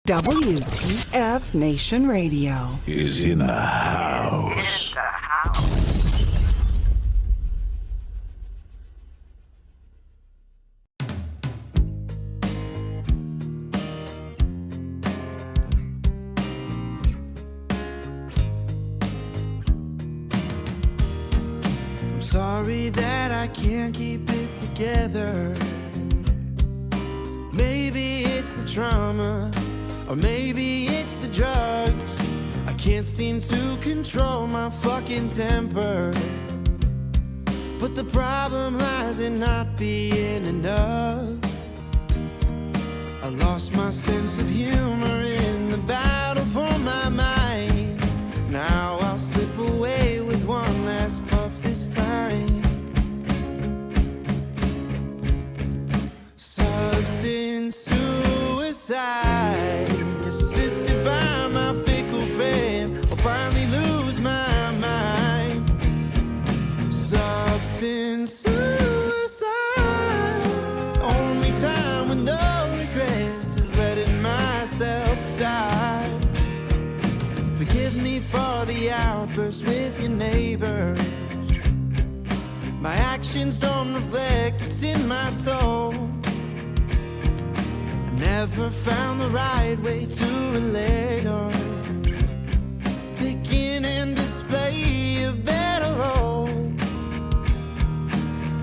WTF Nation Radio is in the house. I'm sorry that I can't keep it together. Maybe it's the trauma, or maybe it's the drugs. I can't seem to control my fucking temper. But the problem lies in not being enough. I lost my sense of humor in the battle for my mind. Now I'll slip away with one last puff this time. Substance suicide, assisted by my fickle friend. I'll finally lose my mind. Substance suicide, only time with no regrets is letting myself die. Forgive me for the outburst with your neighbors. My actions don't reflect what's in my soul. Never found the right way to relate or take in and display a better role.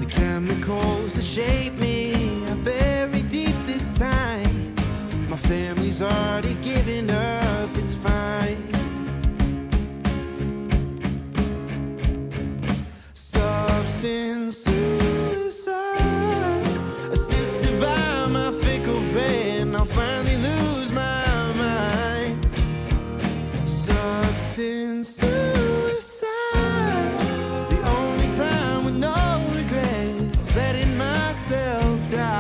The chemicals that shape me are buried deep this time. My family's already given up, it's fine. Substance suicide, assisted by my fickle friend. I'll finally lose my mind. Substance suicide, the only time with no regrets, letting myself die.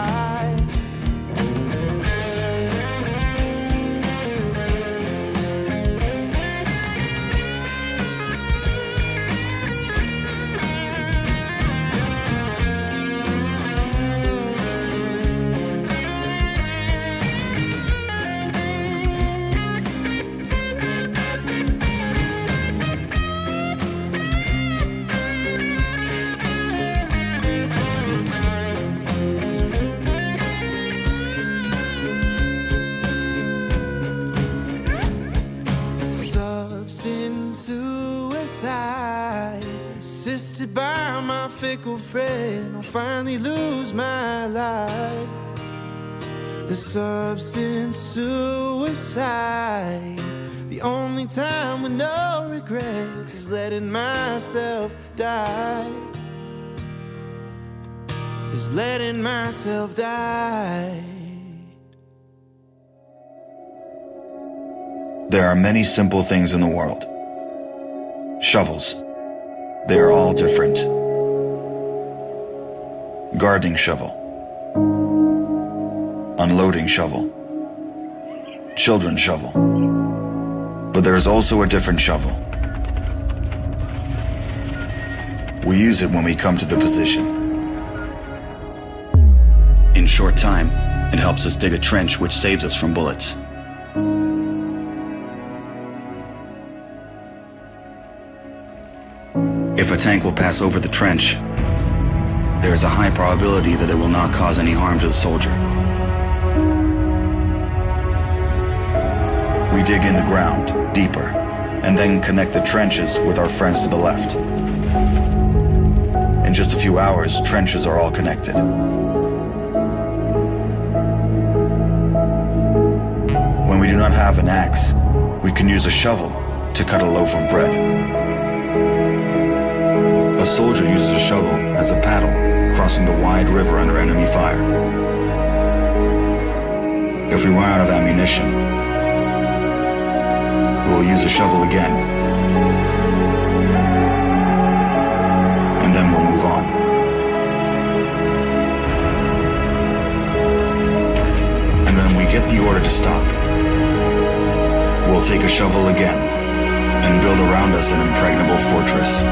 Substance suicide, assisted by my fickle friend. I'll finally lose my life. The substance suicide, the only time with no regrets is letting myself die. Is letting myself die. There are many simple things in the world. Shovels. They are all different. Gardening shovel. Unloading shovel. Children's shovel. But there is also a different shovel. We use it when we come to the position. In short time, it helps us dig a trench which saves us from bullets. If a tank will pass over the trench, there is a high probability that it will not cause any harm to the soldier. We dig in the ground, deeper, and then connect the trenches with our friends to the left. In just a few hours, trenches are all connected. When we do not have an axe, we can use a shovel to cut a loaf of bread. A soldier uses a shovel as a paddle, crossing the wide river under enemy fire. If we run out of ammunition, we will use a shovel again, and then we'll move on. And when we get the order to stop, we'll take a shovel again and build around us an impregnable fortress.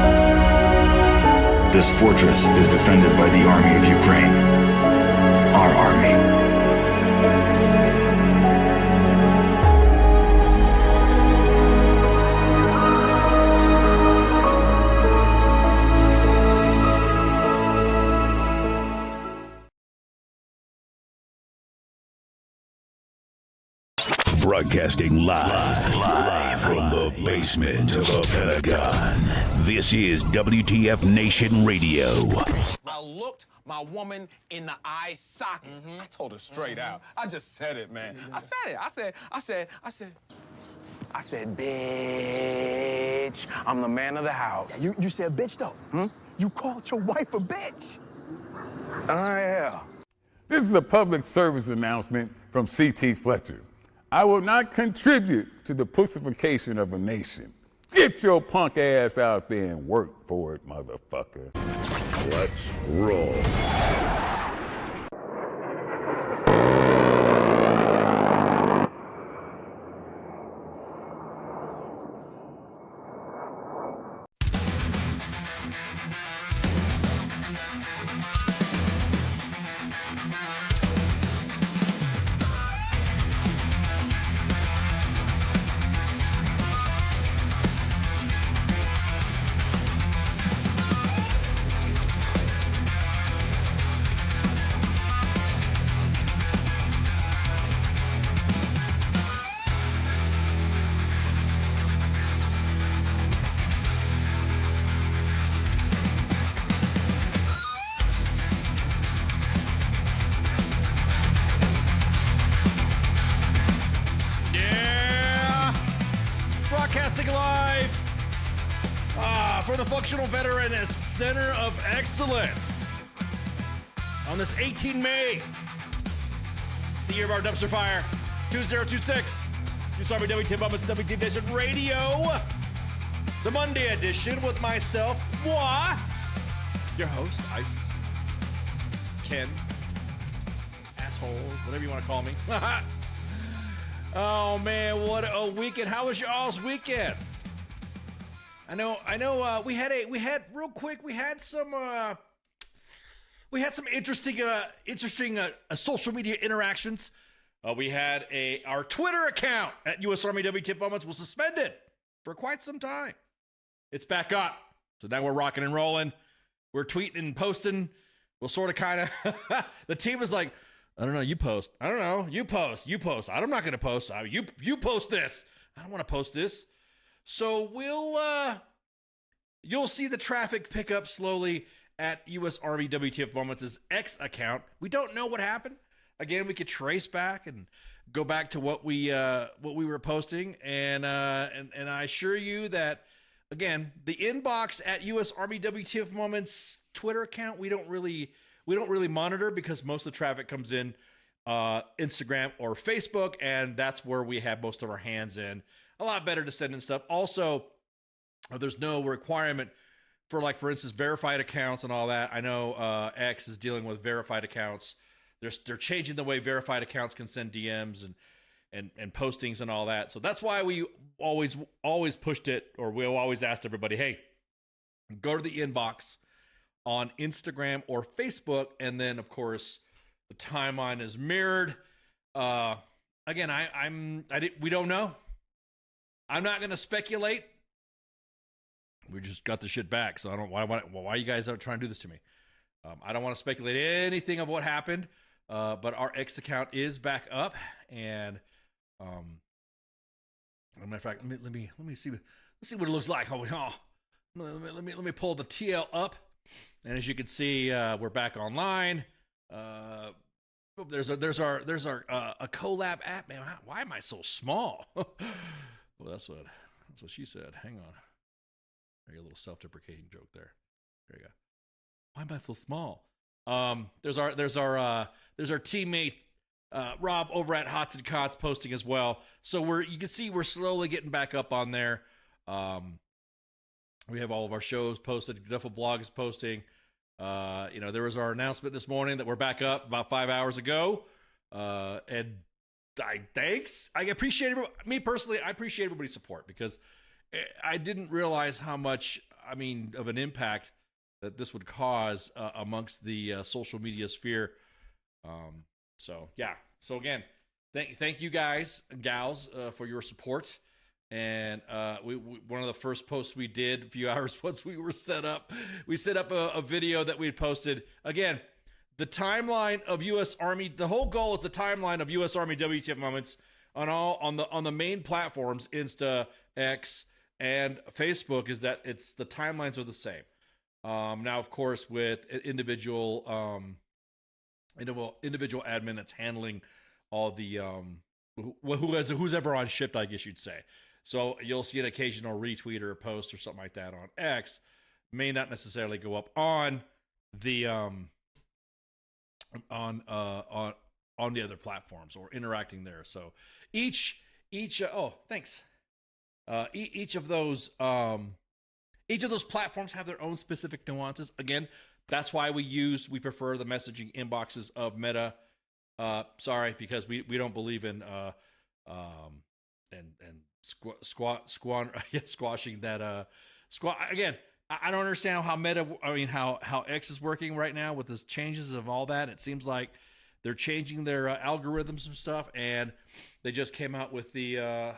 This fortress is defended by the army of Ukraine, our army. Broadcasting live from the basement of the Pentagon. This is WTF Nation Radio. I looked my woman in the eye sockets. I told her straight out. I just said it, man. I said it. I said, bitch, I'm the man of the house. You said bitch, though. You called your wife a bitch. Yeah. This is a public service announcement from C.T. Fletcher. I will not contribute to the pussification of a nation. Get your punk ass out there and work for it, motherfucker. Let's roll. Broadcasting live for the Functional Veteran Center of Excellence on this 18 May, the year of our dumpster fire, 2026. News Army WTF Moments, WTF Nation Radio, the Monday edition with myself, moi, your host, Ken, asshole, whatever you want to call me. Oh man, what a weekend! How was your all's weekend? I know. We had some interesting social media interactions. We had our Twitter account at US Army WTF Moments was suspended for quite some time. It's back up, so now we're rocking and rolling. We're tweeting and posting. We'll sort of kind of. The team is like, I don't know, you post. I don't know, you post. I'm not going to post. You post this. I don't want to post this. So you'll see the traffic pick up slowly at US Army WTF Moments' X account. We don't know what happened. Again, we could trace back and go back to what we were posting. And I assure you that, again, the inbox at US Army WTF Moments Twitter account, we don't really monitor because most of the traffic comes in Instagram or Facebook, and that's where we have most of our hands in. A lot better to send in stuff. Also, there's no requirement for, like, for instance, verified accounts and all that. I know X is dealing with verified accounts. They're changing the way verified accounts can send DMs and postings and all that. So that's why we always pushed it, or we always asked everybody, hey, go to the inbox on Instagram or Facebook, and then of course the timeline is mirrored. Again, we don't know. I'm not going to speculate. We just got the shit back, so I don't. Why you guys are trying to do this to me? I don't want to speculate anything of what happened. But our X account is back up, and as a matter of fact, let me see. Let's see what it looks like. Let me pull the TL up. And as you can see, we're back online. There's our collab app, man. Why am I so small? Well, that's what she said. Hang on. There's a little self-deprecating joke there. There you go. Why am I so small? There's our teammate Rob over at Hots and Cots posting as well. So you can see we're slowly getting back up on there. We have all of our shows posted. Duffel Blog is posting. There was our announcement this morning that we're back up about 5 hours ago. And thanks. I appreciate me personally. I appreciate everybody's support because I didn't realize how much, of an impact that this would cause amongst the social media sphere. So again, thank you guys and gals for your support. And one of the first posts we did a few hours once we were set up, we set up a video that we had posted. Again, the timeline of U.S. Army, the whole goal is the timeline of U.S. Army WTF Moments on the main platforms, Insta, X, and Facebook, is that it's the timelines are the same. Now, of course, with individual admin that's handling all the who's ever on shift, I guess you'd say. So you'll see an occasional retweet or a post or something like that on X, may not necessarily go up on the on the other platforms or interacting there. So each thanks. Each of those platforms have their own specific nuances. Again, that's why we prefer the messaging inboxes of Meta. Sorry, because we don't believe in squashing that again. I don't understand how X is working right now with the changes of all that. It seems like they're changing their algorithms and stuff, and they just came out with the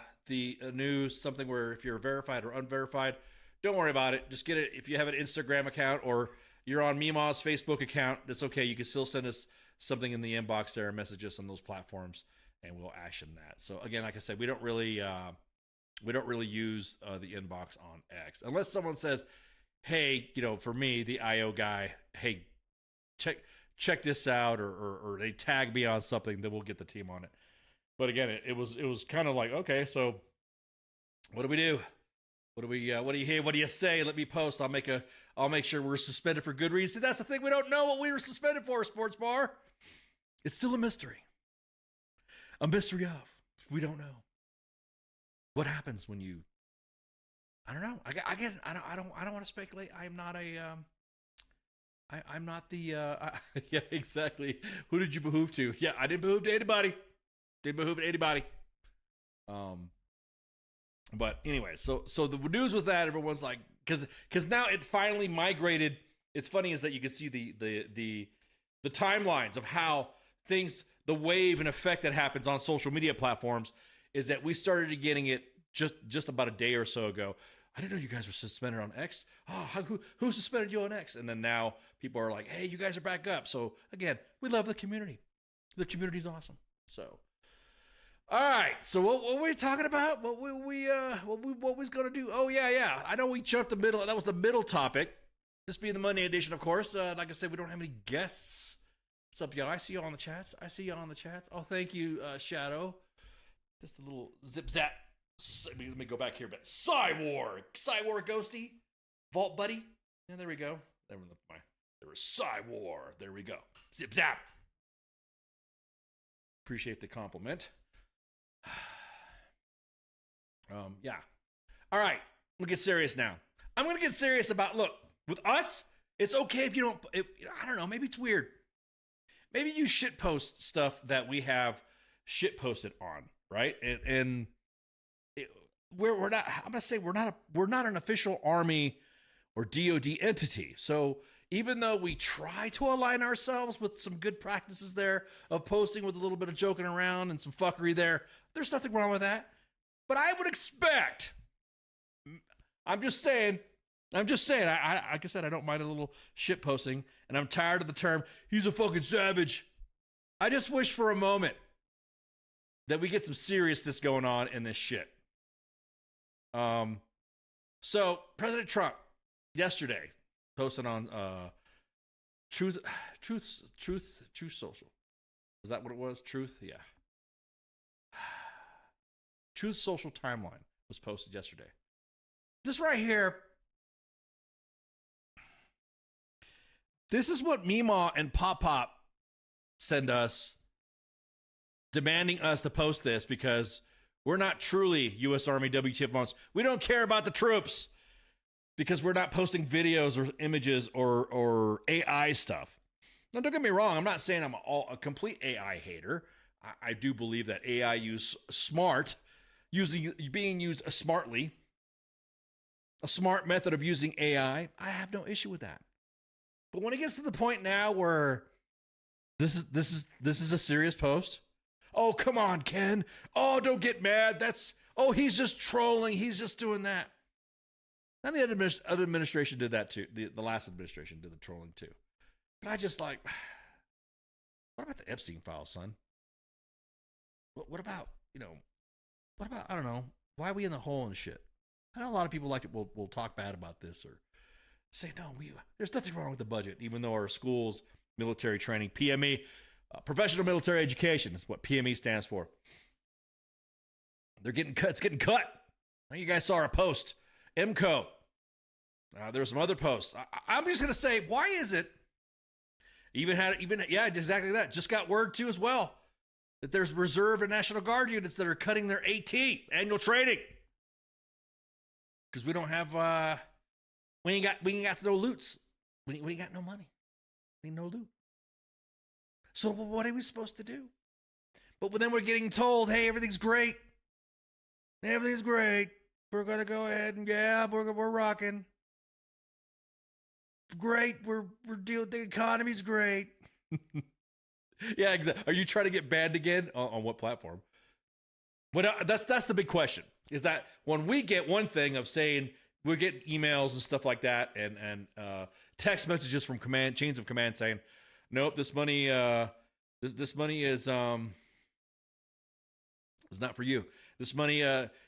new something where if you're verified or unverified, don't worry about it. Just get it. If you have an Instagram account or you're on Mima's Facebook account, that's okay. You can still send us something in the inbox there and message us on those platforms, and we'll action that. So again, like I said, we don't really use the inbox on X unless someone says, hey, for me, the IO guy, hey, check this out, or they tag me on something, then we'll get the team on it. But again, it was kind of like, okay, so what do we do? What do you say? Let me post. I'll make sure we're suspended for good reason. That's the thing. We don't know what we were suspended for, Sports Bar. It's still a mystery. A mystery of. We don't know. What happens when you, I don't know. I don't want to speculate. I'm not the yeah, exactly. Who did you behoove to? Yeah, I didn't behoove to anybody. But anyway, so the news with that, everyone's like, because now it finally migrated. It's funny is that you can see the timelines of how things, the wave and effect that happens on social media platforms, is that we started getting it just about a day or so ago. I didn't know you guys were suspended on X. Oh, who suspended you on X? And then now people are like, hey, you guys are back up. So again, we love the community. The community's awesome. So, all right. So what were we talking about? What was going to do? Oh yeah. I know we jumped the middle. That was the middle topic. This being the Monday edition, of course. Like I said, we don't have any guests. What's up, y'all? I see you on the chats. Oh, thank you, Shadow. Just a little zip zap. Let me go back here a bit. Cyborg Ghosty, Vault Buddy. Yeah, there we go. There was Cyborg. There we go. Zip zap. Appreciate the compliment. Yeah. All right. We'll get serious now. I'm gonna get serious about. Look, with us, it's okay if you don't. I don't know. Maybe it's weird. Maybe you shit post stuff that we have shit posted on, right? And we're not. I'm gonna say we're not an official Army or DoD entity. So even though we try to align ourselves with some good practices there of posting with a little bit of joking around and some fuckery there, there's nothing wrong with that. But I would expect. I'm just saying. I like I said, I don't mind a little shit posting, and I'm tired of the term, he's a fucking savage. I just wish for a moment that we get some seriousness going on in this shit. So President Trump yesterday posted on Truth Social. Was that what it was? Truth? Yeah. Truth Social timeline was posted yesterday. This right here, this is what Mima and Pop Pop send us, demanding us to post this because we're not truly U.S. Army WTF months. We don't care about the troops because we're not posting videos or images or AI stuff. Now, don't get me wrong. I'm not saying I'm a complete AI hater. I do believe that AI being used smartly, a smart method of using AI, I have no issue with that. But when it gets to the point now where this is a serious post. Oh, come on, Ken. Oh, don't get mad. He's just trolling. He's just doing that. And the other administration did that too. The last administration did the trolling too. But I just like, what about the Epstein files, son? What about, what about, I don't know, why are we in the hole and shit? I know a lot of people like it. Will talk bad about this or say, no, there's nothing wrong with the budget, even though our schools, military training, PME, professional military education is what PME stands for. They're getting cut. It's getting cut. You guys saw our post. MCO. There were some other posts. I'm just going to say, why is it? Yeah, exactly that. Just got word too as well that there's reserve and National Guard units that are cutting their AT, annual training. Because we don't have, we ain't got no loots. We ain't got no money. We ain't no loot. So what are we supposed to do? But then we're getting told, hey, everything's great. Everything's great. We're going to go ahead and, yeah, we're rocking. Great. We're dealing, the economy's great. Yeah, exactly. Are you trying to get banned again? On what platform? But that's the big question. Is that when we get one thing of saying we get emails and stuff like that, and text messages from chains of command saying, nope, this money this money is not for you. This money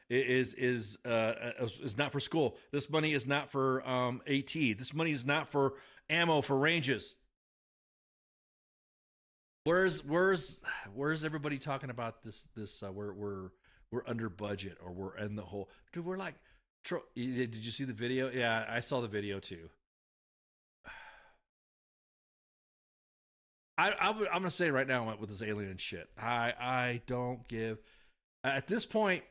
is not for school. This money is not for AT. This money is not for ammo for ranges. Where's everybody talking about this? We're under budget, or we're in the hole. Dude, we're like, did you see the video? Yeah, I saw the video too. I'm gonna say right now with this alien shit, I don't give at this point.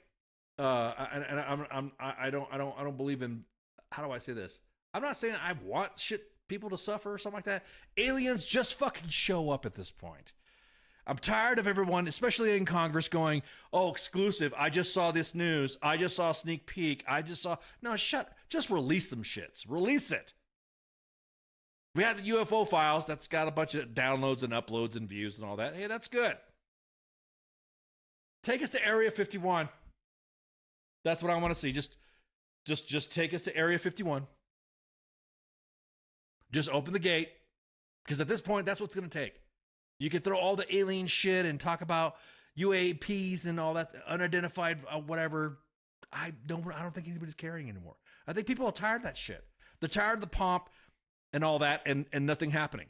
I don't believe in. How do I say this? I'm not saying I want people to suffer or something like that. Aliens just fucking show up at this point. I'm tired of everyone, especially in Congress, going, oh, exclusive. I just saw this news. I just saw a sneak peek. No, just release them shits. Release it. We have the UFO files. That's got a bunch of downloads and uploads and views and all that. Hey, that's good. Take us to Area 51. That's what I want to see. Just take us to Area 51. Just open the gate. Because at this point, that's what's going to take. You can throw all the alien shit and talk about UAPs and all that unidentified whatever. I don't think anybody's caring anymore. I think people are tired of that shit. They're tired of the pomp and all that and nothing happening.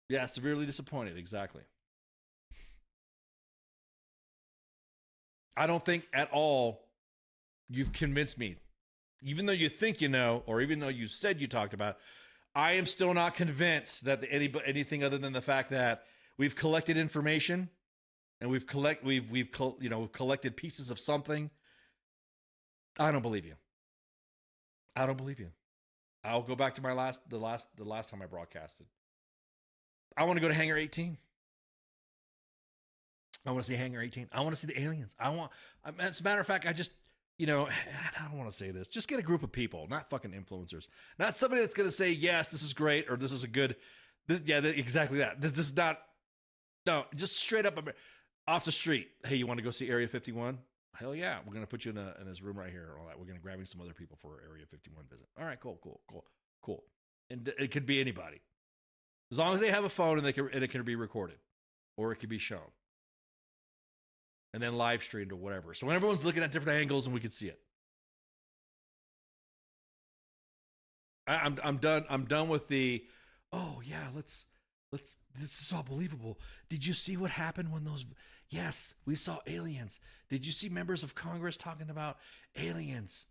Yeah, severely disappointed. Exactly. I don't think at all you've convinced me. Even though you think you know, or even though you said you talked about it, I am still not convinced that anything other than the fact that we've collected information and we've collected pieces of something. I don't believe you. I don't believe you. I'll go back to the last time I broadcasted. I want to go to Hangar 18. I want to see Hangar 18. I want to see the aliens. As a matter of fact, I don't want to say this. Just get a group of people, not fucking influencers. Not somebody that's going to say, yes, this is great, or this is a good, exactly that. This is not, no, just straight up off the street. Hey, you want to go see Area 51? Hell yeah. We're going to put you in this room right here. All that. We're going to grab some other people for Area 51 visit. All right, cool. And it could be anybody. As long as they have a phone and it can be recorded, or it can be shown. And then live streamed or whatever. So when everyone's looking at different angles and we can see it. I'm done. I'm done with the, oh yeah, let's, this is all believable. Did you see what happened when yes, we saw aliens. Did you see members of Congress talking about aliens?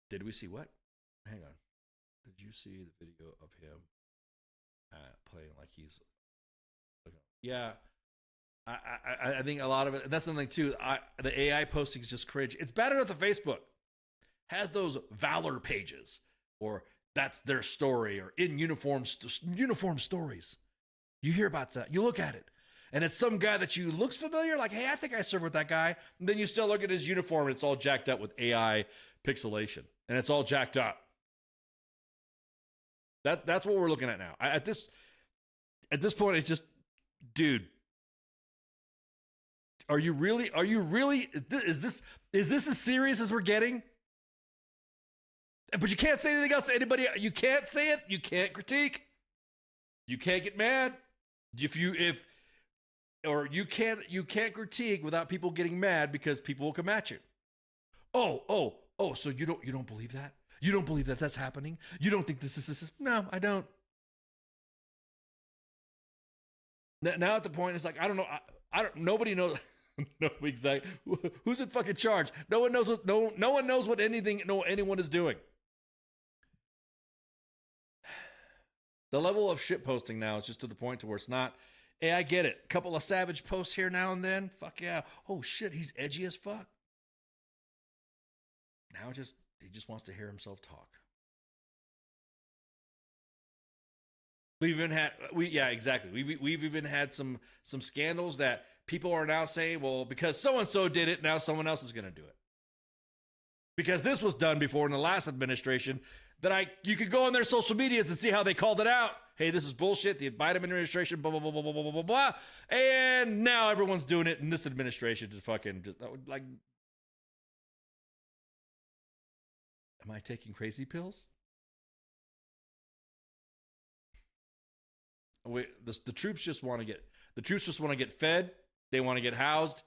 Did we see what? Hang on. Did you see the video of him playing like he's? Yeah, I think a lot of it. That's something too. The AI postings just cringe. It's bad enough that Facebook has those valor pages, or that's their story, or in uniform stories. You hear about that. You look at it, and it's some guy that you looks familiar. Like, hey, I think I served with that guy. And then you still look at his uniform, and it's all jacked up with AI pixelation, and it's all jacked up. That's what we're looking at now. At this point, it's just, dude, are you really, is this as serious as we're getting? But you can't say anything else to anybody. You can't say it. You can't critique. You can't get mad. You can't critique without people getting mad because people will come at you. Oh, so you don't believe that? You don't believe that that's happening? You don't think this is No, I don't. Now at the point it's like I don't know. Nobody knows. No, exactly. Who's in fucking charge? No one knows what. No one knows what anyone is doing. The level of shit posting now is just to the point to where it's not. Hey, I get it. A couple of savage posts here now and then. Fuck yeah. Oh shit, he's edgy as fuck. Now he just wants to hear himself talk. We've even had We've even had some scandals that people are now saying, well, because so and so did it, now someone else is going to do it. Because this was done before in the last administration, you could go on their social medias and see how they called it out. Hey, this is bullshit. The Biden administration, blah blah blah blah blah blah blah blah, and now everyone's doing it in this administration. Like, am I taking crazy pills? The troops just want to get fed. They want to get housed,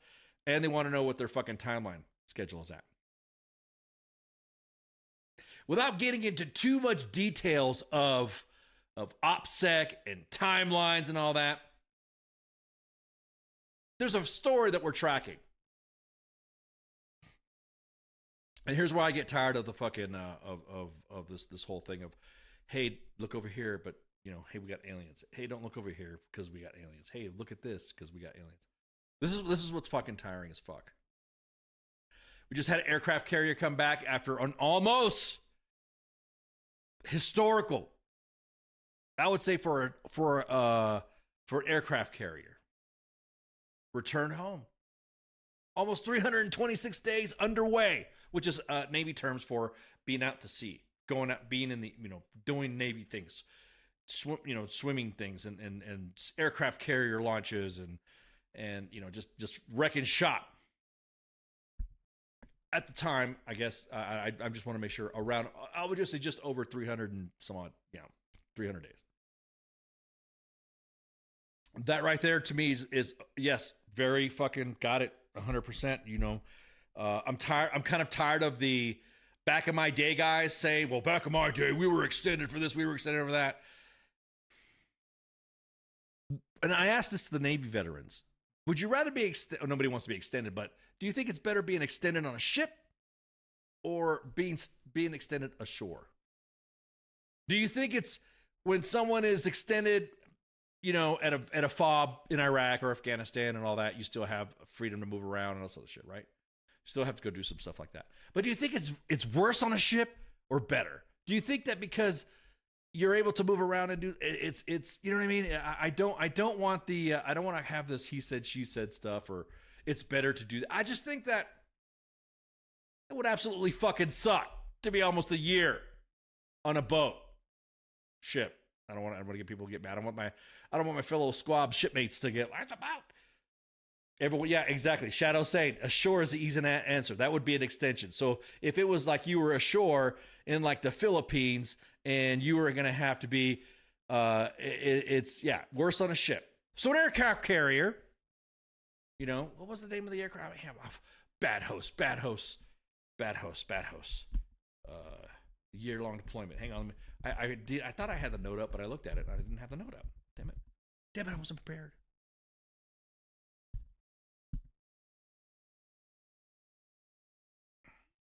and they want to know what their fucking timeline schedule is at. Without getting into too much details of OPSEC and timelines and all that, there's a story that we're tracking. And here's where I get tired of the fucking of this whole thing of, hey, look over here, but hey, we got aliens. Hey, don't look over here because we got aliens. Hey, look at this because we got aliens. This is what's fucking tiring as fuck. We just had an aircraft carrier come back after an almost historical, I would say for an aircraft carrier, return home. Almost 326 days underway, which is Navy terms for being out to sea, going out, being in the, doing Navy things, swimming things and aircraft carrier launches and just wrecking shop. At the time, I guess, I just want to make sure around, I would just say just over 300 and some odd, 300 days. That right there to me is yes, very fucking got it, 100%. I'm tired. I'm kind of tired of the back in my day guys say, well, back in my day, we were extended for this, we were extended for that. And I asked this to the Navy veterans. Would you rather be extended? Nobody wants to be extended, but do you think it's better being extended on a ship or being extended ashore? Do you think it's when someone is extended, at a FOB in Iraq or Afghanistan and all that, you still have freedom to move around and all sort of shit, right? You still have to go do some stuff like that. But do you think it's worse on a ship or better? Do you think that because you're able to move around and do it's you know what I mean? I don't want to have this he said she said stuff or it's better to do that. I just think that it would absolutely fucking suck to be almost a year on a boat ship. I don't want to get people to get mad. I don't want my fellow squab shipmates to get that's about. Everyone, yeah, exactly. Shadow saying ashore is the easy answer. That would be an extension. So if it was like you were ashore in like the Philippines and you were going to have to be, it's worse on a ship. So an aircraft carrier, what was the name of the aircraft? Bad host. Year-long deployment. Hang on. I thought I had the note up, but I looked at it and I didn't have the note up. Damn it, I wasn't prepared.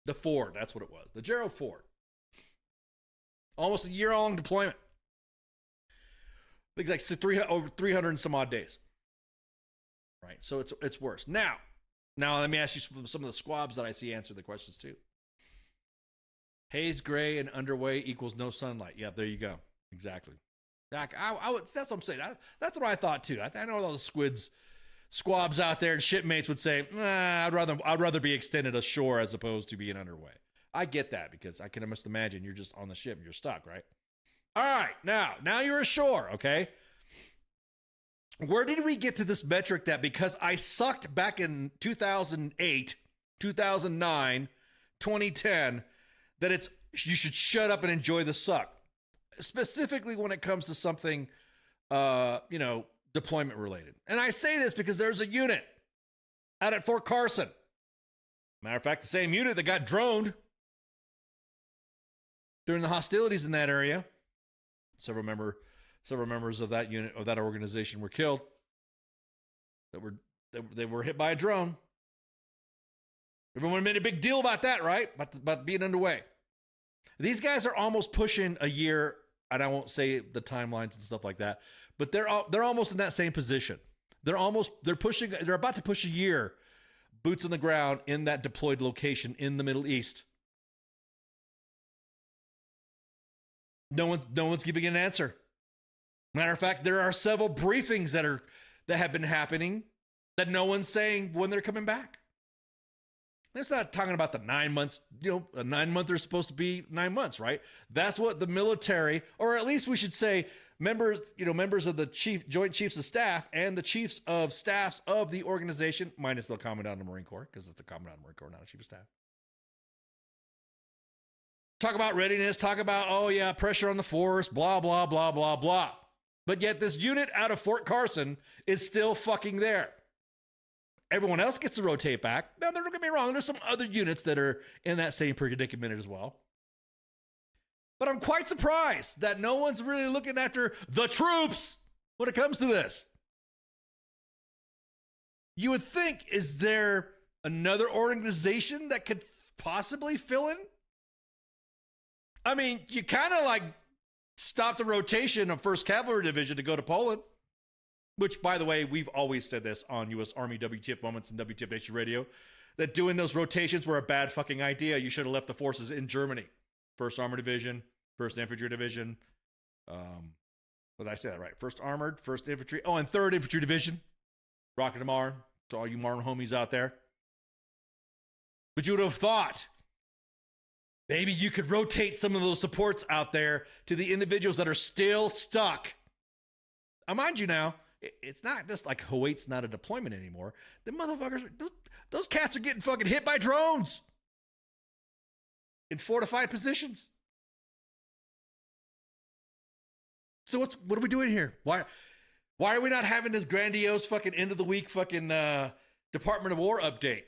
The Ford, that's what it was. The Gerald Ford. Almost a year-long deployment. I think like over 300 and some odd days. Right, so it's worse. Now let me ask you some of the squabs that I see answer the questions too. Haze, gray, and underway equals no sunlight. Yeah, there you go. Exactly. That's what I'm saying. That's what I thought too. I know all the squabs out there and shipmates would say, I'd rather be extended ashore as opposed to being underway. I get that because I can just imagine you're just on the ship, you're stuck, right? All right, now you're ashore, okay? Where did we get to this metric that because I sucked back in 2008, 2009, 2010, that it's you should shut up and enjoy the suck. Specifically when it comes to something, deployment related. And I say this because there's a unit out at Fort Carson. Matter of fact, the same unit that got droned during the hostilities in that area. Several members of that unit, of that organization, were killed. They were hit by a drone. Everyone made a big deal about that, right? About being underway. These guys are almost pushing a year, and I won't say the timelines and stuff like that, but they're almost in that same position. They're about to push a year, boots on the ground in that deployed location in the Middle East. No one's giving an answer. Matter of fact, there are several briefings that have been happening that no one's saying when they're coming back. It's not talking about the 9 months, a 9 month is supposed to be 9 months, right? That's what the military, or at least we should say members of the Joint Chiefs of Staff and the Chiefs of Staffs of the organization, minus the Commandant of the Marine Corps, because it's the Commandant of the Marine Corps, not a Chief of Staff. Talk about readiness, talk about, pressure on the force, blah, blah, blah, blah, blah. But yet this unit out of Fort Carson is still fucking there. Everyone else gets to rotate back. Now, don't get me wrong. There's some other units that are in that same predicament as well. But I'm quite surprised that no one's really looking after the troops when it comes to this. You would think, is there another organization that could possibly fill in? I mean, you kind of like stop the rotation of 1st Cavalry Division to go to Poland. Which, by the way, we've always said this on U.S. Army WTF Moments and WTF Nation Radio, that doing those rotations were a bad fucking idea. You should have left the forces in Germany. 1st Armored Division, 1st Infantry Division. Did I say that right? 1st Armored, 1st Infantry. Oh, and 3rd Infantry Division. Rocket to Marne. To all you Marne homies out there. But you would have thought maybe you could rotate some of those supports out there to the individuals that are still stuck. Now, mind you now, it's not just like Kuwait's not a deployment anymore. The motherfuckers, those cats are getting fucking hit by drones in fortified positions. So what are we doing here? Why are we not having this grandiose fucking end of the week fucking Department of War update?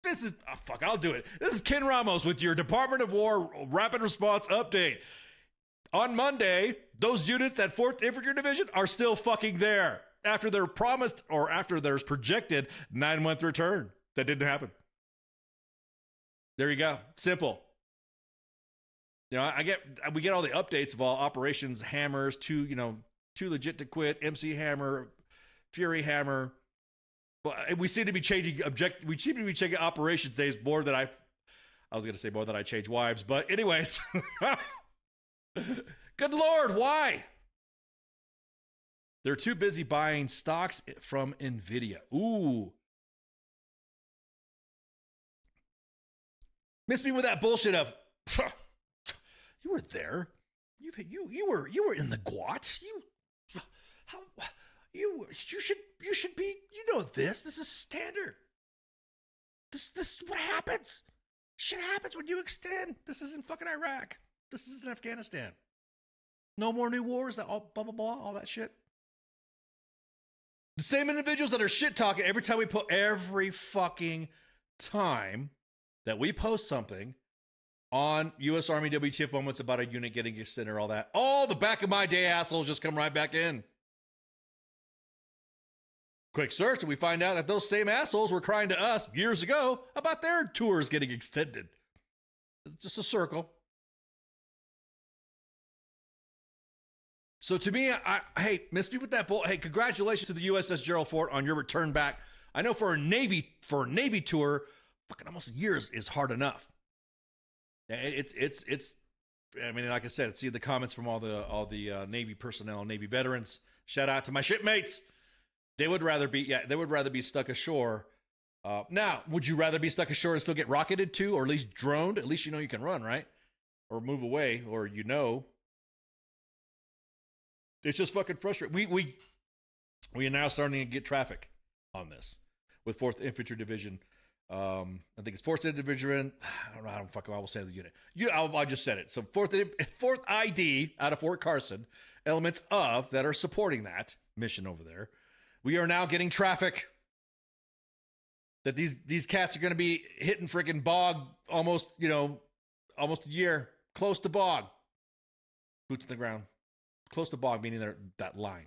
This is, I'll do it. This is Ken Ramos with your Department of War Rapid Response update. On Monday, those units at 4th Infantry Division are still fucking there after they're promised or after there's projected 9 month return. That didn't happen. There you go. Simple. We get all the updates of all operations hammers, too legit to quit, MC Hammer, Fury Hammer. But we seem to be changing operations days more than I was going to say more than I change wives, but anyways. Good Lord, why? They're too busy buying stocks from NVIDIA. Ooh. Miss me with that bullshit of, you were there. You were in the GWAT. You should be, this is standard. This is what happens. Shit happens when you extend. This isn't fucking Iraq. This isn't Afghanistan. No more new wars, that all blah, blah, blah, all that shit. The same individuals that are shit talking every fucking time that we post something on U.S. Army WTF Moments about a unit getting extended or all that. All the back of my day assholes just come right back in. Quick search, and we find out that those same assholes were crying to us years ago about their tours getting extended. It's just a circle. So to me, hey, miss me with that bull. Hey, congratulations to the USS Gerald Ford on your return back. I know for a Navy tour, fucking almost a year is hard enough. It's. I mean, like I said, see the comments from all the Navy personnel, Navy veterans. Shout out to my shipmates. They would rather be stuck ashore. Now, would you rather be stuck ashore and still get rocketed to, or at least droned? At least you know you can run, right? Or move away, or It's just fucking frustrating. We are now starting to get traffic on this with 4th Infantry Division I think it's 4th Division. I don't know how fucking I will say the unit. I just said it. So 4th ID out of Fort Carson, elements of that are supporting that mission over there. We are now getting traffic that these cats are going to be hitting freaking bog almost a year, close to bog, boots on the ground, close to bog, meaning that line.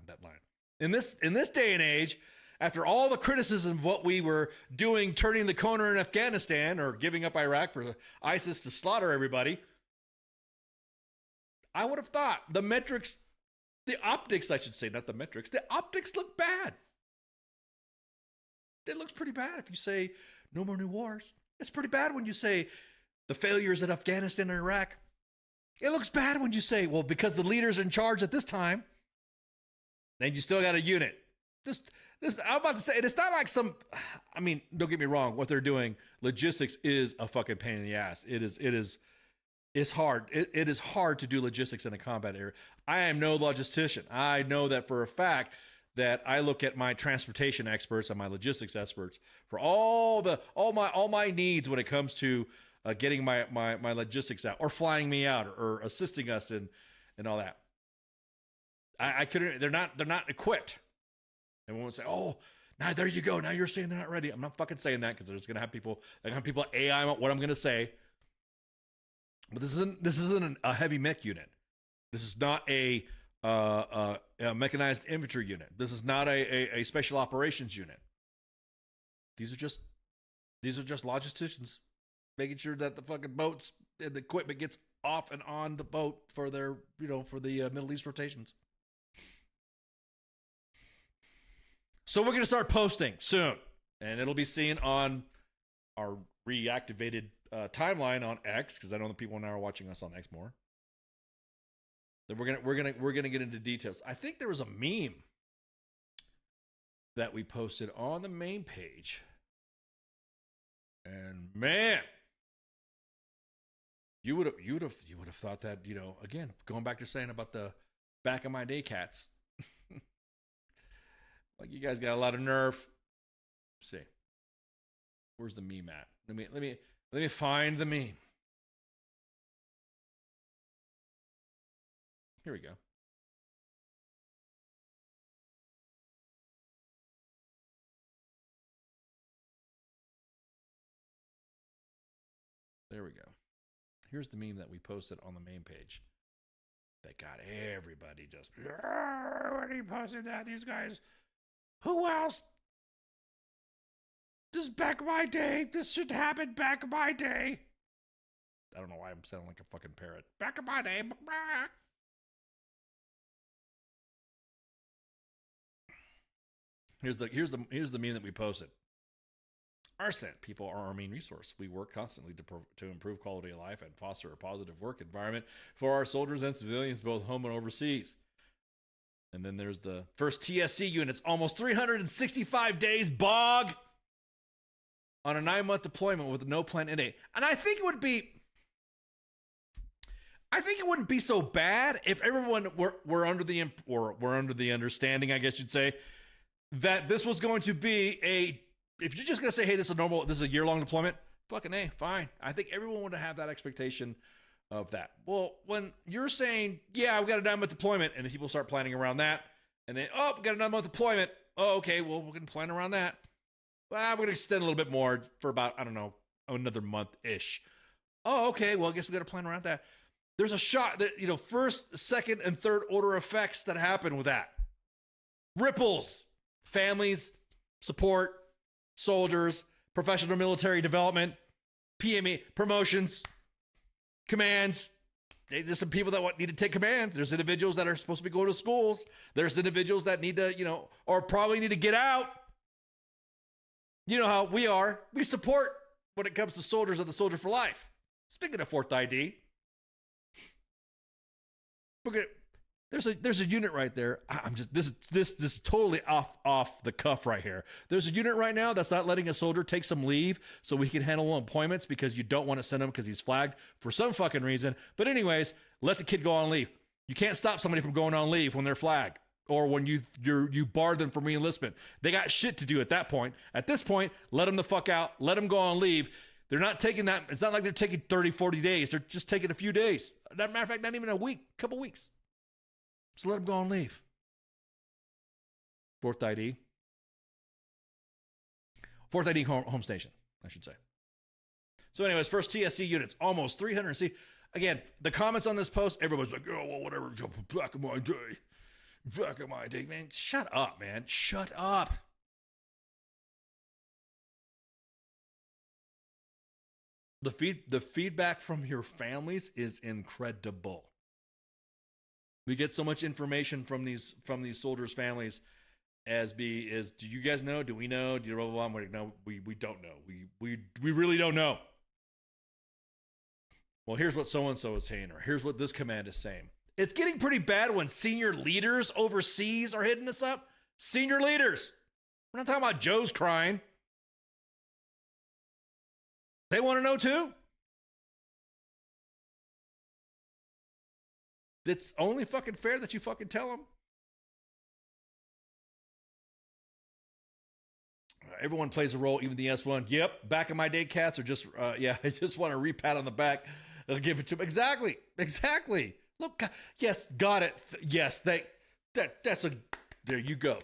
In this day and age, after all the criticism of what we were doing, turning the corner in Afghanistan or giving up Iraq for ISIS to slaughter everybody, I would have thought the optics look bad. It looks pretty bad if you say no more new wars. It's pretty bad when you say the failures in Afghanistan and Iraq. It looks bad when you say, well, because the leader's in charge at this time, then you still got a unit. I'm about to say, it's not like don't get me wrong, what they're doing, logistics is a fucking pain in the ass. It's hard. It is hard to do logistics in a combat area. I am no logistician. I know that for a fact that I look at my transportation experts and my logistics experts for all my needs when it comes to getting my logistics out or flying me out or assisting us in all that. I couldn't. They're not equipped. And one would say, "Oh, now there you go. Now you're saying they're not ready." I'm not fucking saying that because there's gonna have people. They're gonna have people AI what I'm gonna say. But this isn't a heavy mech unit. This is not a mechanized infantry unit. This is not a special operations unit. These are just logisticians making sure that the fucking boats and the equipment gets off and on the boat for their for the Middle East rotations. So we're gonna start posting soon, and it'll be seen on our reactivated timeline on X, because I know the people now are watching us on X more. Then we're gonna get into details. I think there was a meme that we posted on the main page, and man, you would have thought that again, going back to saying about the back of my day cats, like you guys got a lot of nerve. Let's see, where's the meme at? Let me find the meme. Here we go. There we go. Here's the meme that we posted on the main page. That got everybody just, when he posted that, these guys, who else? This is back in my day. This should happen back in my day. I don't know why I'm sounding like a fucking parrot. Back in my day. Here's the meme that we posted. Arson, people are our main resource. We work constantly to improve quality of life and foster a positive work environment for our soldiers and civilians, both home and overseas. And then there's the first TSC units, almost 365 days bog on a 9-month deployment with no plan in date. And I think it wouldn't be so bad if everyone were under the understanding, I guess you'd say, that this was going to be if you're just going to say, hey, this is a year-long deployment, fucking A, fine. I think everyone would have that expectation of that. Well, when you're saying, yeah, we got a 9-month deployment, and people start planning around that, and then, oh, we got a 9-month deployment. Oh, okay, well, we're going to plan around that. Well, we're going to extend a little bit more for about, I don't know, another month-ish. Oh, okay, well, I guess we got to plan around that. There's a shot that, first, second, and third order effects that happen with that. Ripples, families, support, soldiers, professional military development, PME, promotions, commands. There's some people that need to take command. There's individuals that are supposed to be going to schools. There's individuals that need to, or probably need to get out. You know how we are. We support when it comes to soldiers of the Soldier for Life. Speaking of 4th ID, there's a unit right there. This is totally off the cuff right here. There's a unit right now that's not letting a soldier take some leave so we can handle appointments because you don't want to send him because he's flagged for some fucking reason. But anyways, let the kid go on leave. You can't stop somebody from going on leave when they're flagged or when you bar them from reenlistment. They got shit to do at that point. At this point, let them the fuck out. Let them go on leave. They're not taking that. It's not like they're taking 30, 40 days. They're just taking a few days. As a matter of fact, not even a week, couple weeks. So let them go on leave. Fourth ID home station, I should say. So anyways, first TSC units, almost 300. See, again, the comments on this post, everyone's like, oh, well, whatever, back in my day. Back in my day, man. Shut up, man. Shut up. The feedback from your families is incredible. We get so much information from these soldiers' families do you guys know? Do we know? Do you blah, blah, blah? I'm like, no, we don't know. We really don't know. Well, here's what so-and-so is saying, or here's what this command is saying. It's getting pretty bad when senior leaders overseas are hitting us up. Senior leaders. We're not talking about Joe's crying. They want to know too. It's only fucking fair that you fucking tell them. Everyone plays a role, even the S1. Yep, back in my day, cats are just, I just want a repat on the back. I'll give it to them. Exactly. Look, yes, got it. Yes, that's a, there you go.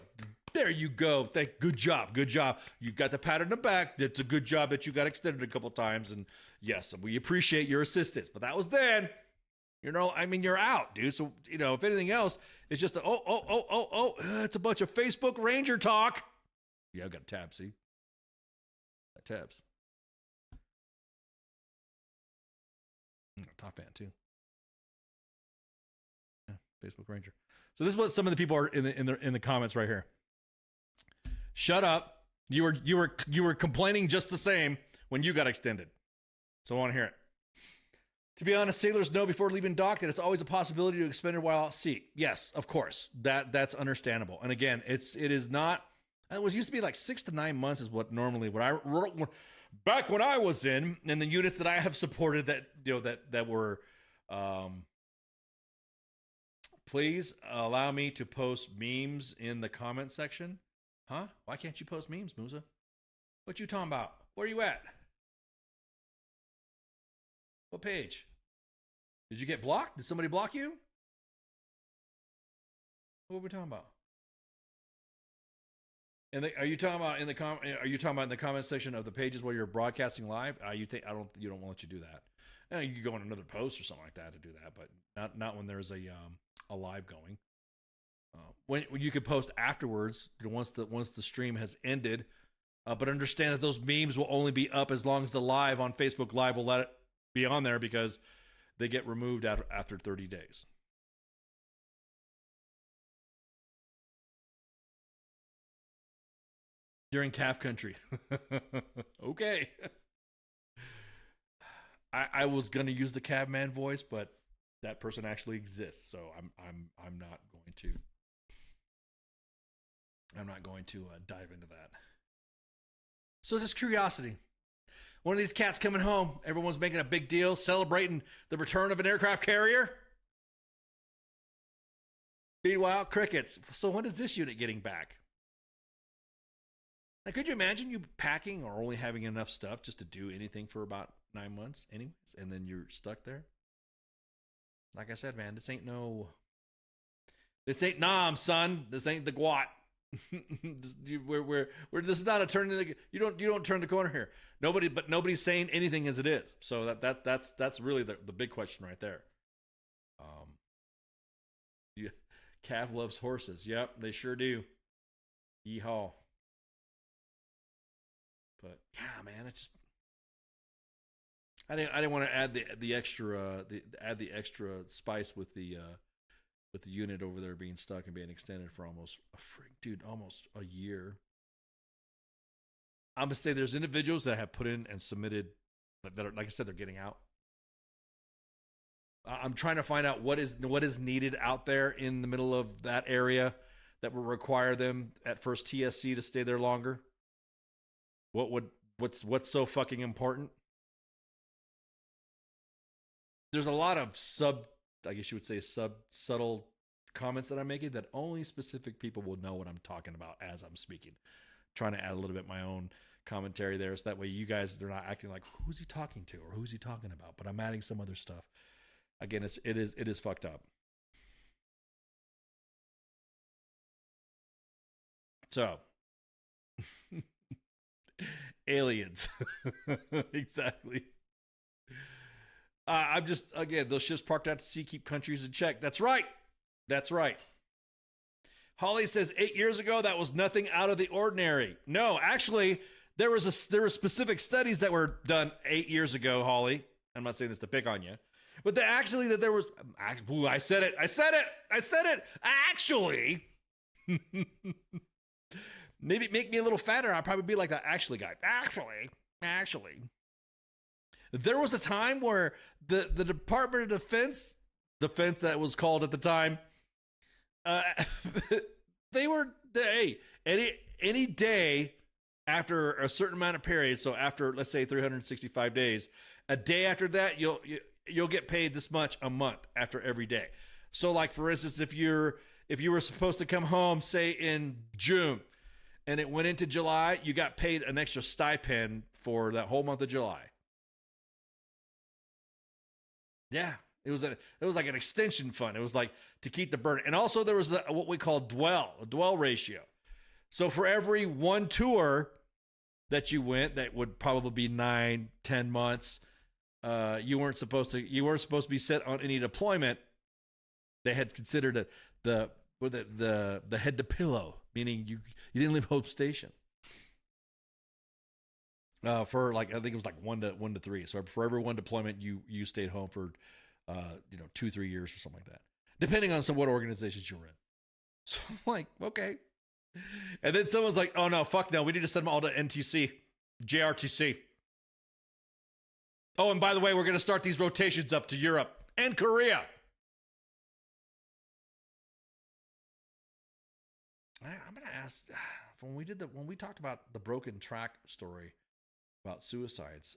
Good job. You got the pat on the back. That's a good job that you got extended a couple times. And yes, we appreciate your assistance. But that was then. You're out, dude. So, if anything else, it's just it's a bunch of Facebook Ranger talk. Yeah, I've got a tab, see? Got tabs. Top fan, too. Yeah, Facebook Ranger. So this is what some of the people are in the comments right here. Shut up. You were complaining just the same when you got extended. So I want to hear it. To be honest, sailors know before leaving dock that it's always a possibility to extend it while at sea. Yes, of course. That's understandable. And again, it is not. It used to be like 6 to 9 months is what normally when I wrote back when I was in the units that I have supported that were. Please allow me to post memes in the comment section. Huh? Why can't you post memes, Musa? What you talking about? Where you at? What page? Did you get blocked? Did somebody block you? What are we talking about? And are you talking about in the comment section of the pages where you're broadcasting live? You don't want to let you do that. You can go on another post or something like that to do that, but not when there's a live going. When you could post afterwards, once the stream has ended, but understand that those memes will only be up as long as the live on Facebook Live will let it be on there because they get removed after 30 days. You're in calf country. Okay. I was gonna use the cabman voice, but that person actually exists, so I'm not going to dive into that. So just curiosity. One of these cats coming home. Everyone's making a big deal, celebrating the return of an aircraft carrier. Meanwhile, crickets. So when is this unit getting back? Now, could you imagine you packing or only having enough stuff just to do anything for about 9 months anyways, and then you're stuck there? Like I said, man, this ain't Nam, son. This ain't the Guat. This is not a turn. You don't turn the corner here. Nobody's saying anything as it is. So that's really the big question right there. Cav loves horses. Yep, they sure do. Yeehaw. But yeah, man, it's just I didn't want to add the extra spice with the unit over there being stuck and being extended for almost a year. I'm gonna say there's individuals that have put in and submitted that are, like I said, they're getting out. I'm trying to find out what is needed out there in the middle of that area that will require them at first TSC to stay there longer. What's so fucking important? There's a lot of subtle comments that I'm making that only specific people will know what I'm talking about as I'm speaking. Trying to add a little bit my own commentary there, so that way you guys, they're not acting like, who's he talking to or who's he talking about? But I'm adding some other stuff. Again, it is fucked up. So, aliens. Exactly. I'm just, again, those ships parked out to sea keep countries in check. That's right. That's right. Holly says 8 years ago, that was nothing out of the ordinary. No, actually, there were specific studies that were done 8 years ago, Holly. I'm not saying this to pick on you, but there was, I said it. Actually, maybe make me a little fatter. I'll probably be like that actually guy. Actually. There was a time where the Department of Defense that was called at the time, any day after a certain amount of period, so after, let's say 365 days, a day after that, you'll get paid this much a month after every day. So like, for instance, if you were supposed to come home, say in June, and it went into July, you got paid an extra stipend for that whole month of July. Yeah, it was like an extension fund. It was like to keep the burden. And also there was what we call a dwell ratio. So for every one tour that you went, that would probably be 9-10 months, you weren't supposed to be set on any deployment. They had considered it the head to pillow, meaning you didn't leave Hope Station. For like, I think it was like 1 to 3. So for every one deployment, you stayed home for 2-3 years or something like that, depending on what organizations you were in. So I'm like, okay. And then someone's like, oh no, fuck no, we need to send them all to JRTC. Oh, and by the way, we're going to start these rotations up to Europe and Korea. I'm going to ask, when we talked about the broken track story about suicides,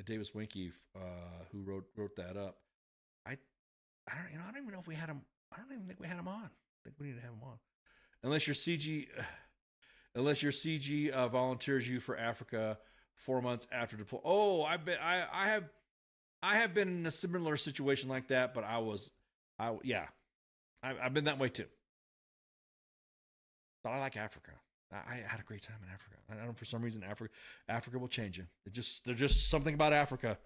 Davis Winke, who wrote that up, I don't even know if we had him. I don't even think we had him on. I think we need to have him on, unless your CG volunteers you for Africa 4 months after deploy. Oh, I have been in a similar situation like that, but I've been that way too. But I like Africa. I had a great time in Africa. I don't know, for some reason, Africa will change you. There's just something about Africa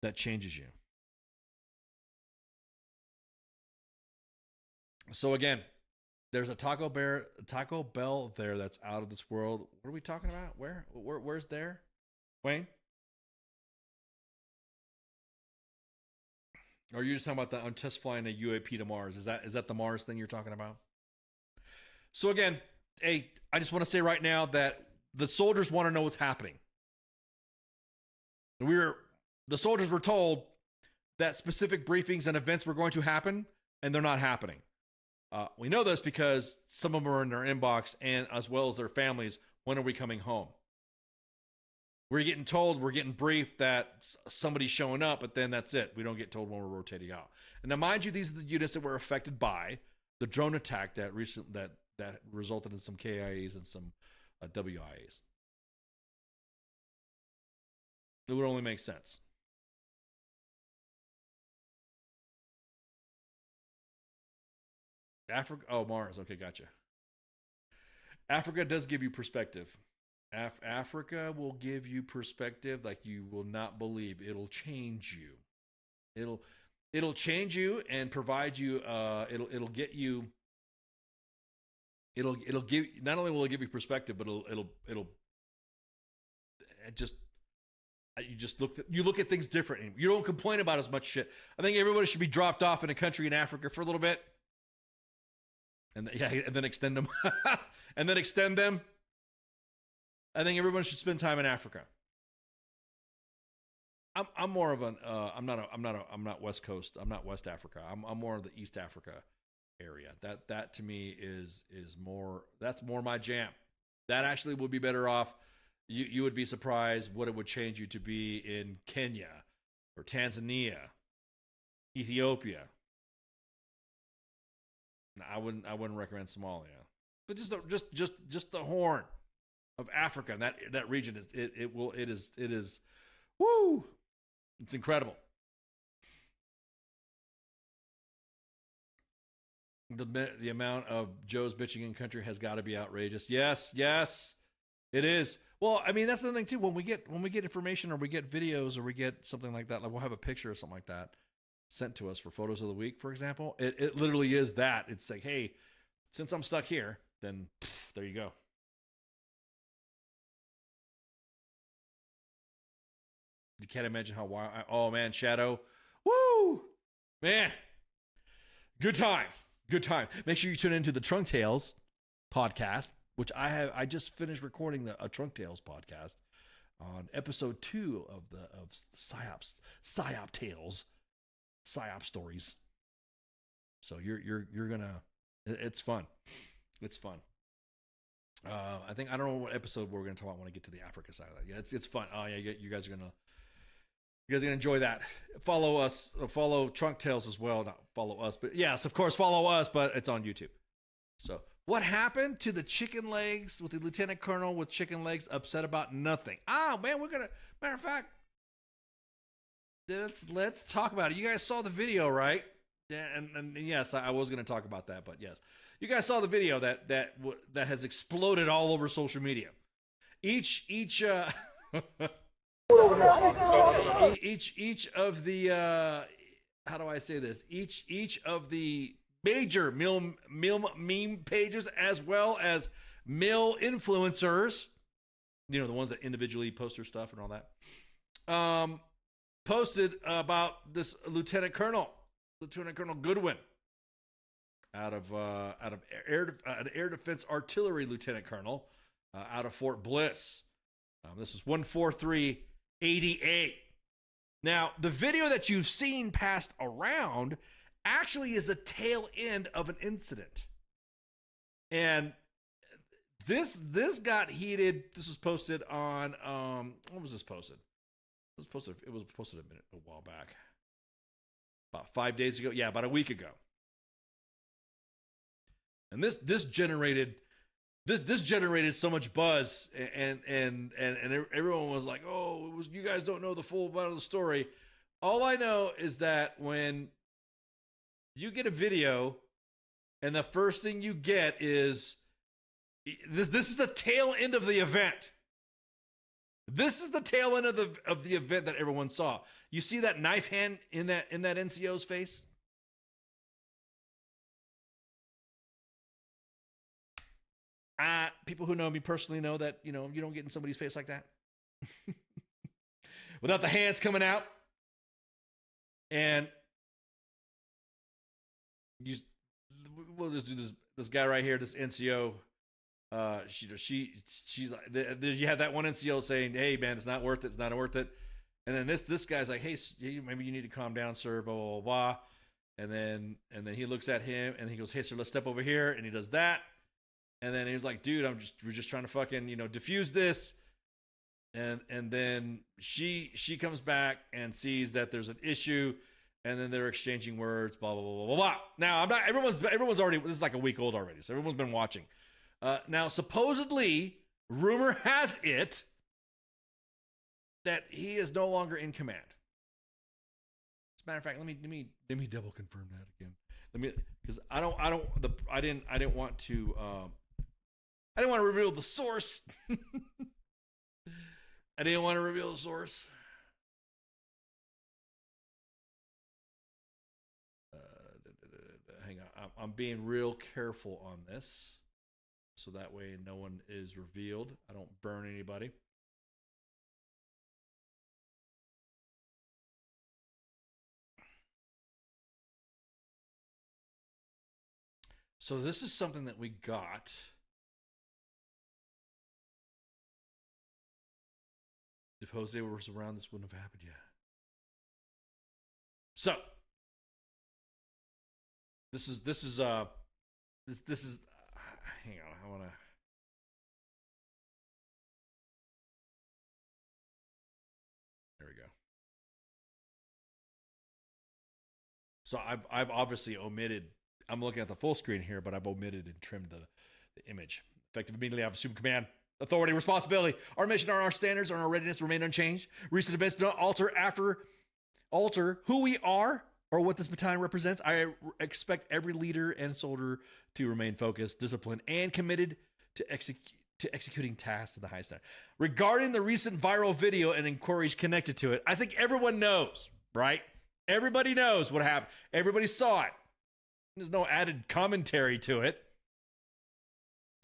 that changes you. So again, there's a Taco Bell there that's out of this world. What are we talking about? Where's there? Wayne? Or are you just talking about I'm test flying a UAP to Mars? Is that the Mars thing you're talking about? So again, I just want to say right now that the soldiers want to know what's happening. The soldiers were told that specific briefings and events were going to happen, and they're not happening. We know this because some of them are in their inbox, and as well as their families. When are we coming home? We're getting briefed that somebody's showing up, but then that's it. We don't get told when we're rotating out. And now, mind you, these are the units that were affected by the drone attack that resulted in some KIAs and some WIAs. It would only make sense. Africa. Oh, Mars. Okay, gotcha. Africa does give you perspective. Africa will give you perspective like you will not believe. It'll change you. It'll change you and provide you. It'll get you. It'll give. Not only will it give you perspective, but you look at things different. You don't complain about as much shit. I think everybody should be dropped off in a country in Africa for a little bit. And then extend them. And then extend them. I think everyone should spend time in Africa. I'm more of an I'm not West Coast. I'm not West Africa. I'm more of the East Africa area. That to me is more, that's more my jam. That actually would be better off. You would be surprised what it would change you to be in Kenya or Tanzania, Ethiopia. I wouldn't recommend Somalia, but just the Horn of Africa. And that region is woo. It's incredible. The amount of Joe's bitching in country has got to be outrageous. Yes, it is. Well, I mean, that's the thing too. When we get information or we get videos or we get something like that, like we'll have a picture or something like that sent to us for photos of the week, for example. It literally is that. It's like, hey, since I'm stuck here, then there you go. You can't imagine how wild. Oh man, Shadow, woo, man, good times. Good time. Make sure you tune into the Trunk Tales podcast, which I just finished recording a Trunk Tales podcast on episode 2 of Psyop Tales, Psyop stories. So you're gonna, it's fun. It's fun. I don't know what episode we're gonna talk about when I get to the Africa side of that. Yeah, it's fun. Oh yeah, you guys are gonna enjoy that. Follow us, follow Trunk Tales as well. Not follow us, but yes, of course, follow us, but it's on YouTube. So what happened to the chicken legs with the lieutenant colonel with chicken legs upset about nothing? Oh man, matter of fact, let's talk about it. You guys saw the video, right? And yes, I was going to talk about that, but yes, you guys saw the video that has exploded all over social media. Each of the how do I say this? Each of the major meme pages, as well as male influencers, the ones that individually post their stuff and all that, posted about this Lieutenant Colonel Goodwin, out of Air Defense Artillery Lieutenant Colonel, out of Fort Bliss. This is 14388. Now, the video that you've seen passed around actually is a tail end of an incident. And this got heated. This was posted on when was this posted? It was posted a while back. About 5 days ago. Yeah, about a week ago. And this generated so much buzz, and everyone was like, "Oh, you guys don't know the full amount of the story." All I know is that when you get a video, and the first thing you get is this is the tail end of the event. This is the tail end of the event that everyone saw. You see that knife hand in that NCO's face? People who know me personally know that, you don't get in somebody's face like that. Without the hands coming out. And we'll just do this guy right here, this NCO. She's like, you have that one NCO saying, "Hey man, it's not worth it. It's not worth it." And then this guy's like, "Hey, maybe you need to calm down, sir." Blah blah blah. And then he looks at him and he goes, "Hey sir, let's step over here." And he does that. And then he was like, "Dude, we're just trying to fucking, diffuse this." And then she comes back and sees that there's an issue, and then they're exchanging words, blah blah blah blah blah blah. Now everyone's already, this is like a week old already, so everyone's been watching. Now supposedly, rumor has it that he is no longer in command. As a matter of fact, let me double confirm that again. Because I didn't want to reveal the source. I didn't want to reveal the source. Hang on, I'm being real careful on this, so that way no one is revealed. I don't burn anybody. So this is something that we got. If Jose was around, this wouldn't have happened yet. So this is hang on, I want to. There we go. So I've obviously omitted I'm looking at the full screen here, but I've omitted and trimmed the image. Effective immediately, I have assumed command, authority, responsibility. Our mission, our standards, and our readiness remain unchanged. Recent events do not alter who we are or what this battalion represents. I expect every leader and soldier to remain focused, disciplined, and committed to executing tasks to the highest standard. Regarding the recent viral video and inquiries connected to it, I think everyone knows, right? Everybody knows what happened. Everybody saw it. There's no added commentary to it.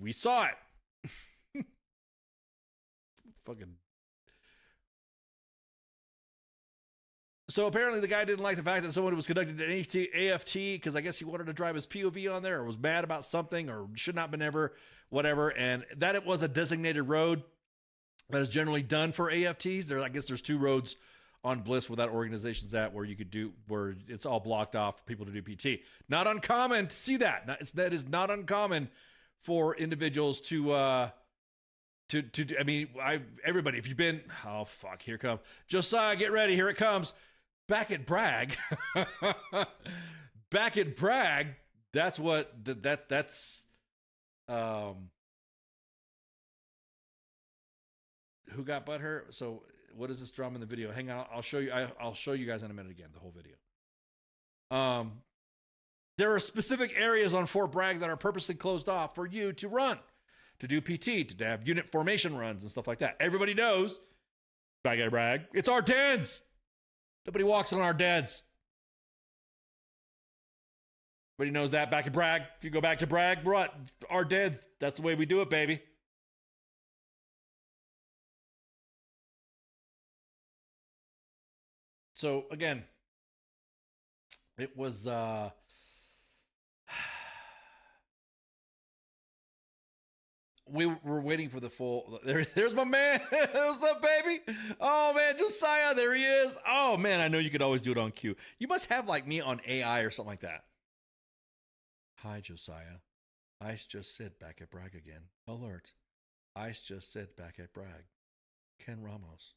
We saw it. Fucking. So apparently the guy didn't like the fact that someone was conducting an AFT because I guess he wanted to drive his POV on there or was mad about something or should not have been ever, whatever. And that it was a designated road that is generally done for AFTs. I guess there's 2 roads on Bliss where that organization's at where it's all blocked off for people to do PT. Not uncommon to see that. That is not uncommon for individuals to I mean, everybody, if you've been, oh fuck, here comes Josiah, get ready, here it comes. Back at Bragg, that's what, that's, who got butthurt? So what is this drum in the video? Hang on, I'll show you. I'll show you guys in a minute again, the whole video. There are specific areas on Fort Bragg that are purposely closed off for you to run, to do PT, to have unit formation runs and stuff like that. Everybody knows, back at Bragg, it's our deads. Nobody walks on our deads. Everybody knows that back at Bragg. If you go back to Bragg, what? Our deads. That's the way we do it, baby. So again, it was we were waiting for the full. There's my man. What's up, baby? Oh man, Josiah, there he is. Oh man, I know you could always do it on cue. You must have like me on AI or something like that. Hi, Josiah. Ice just said back at Bragg again. Alert. Ice just said back at Bragg. Ken Ramos,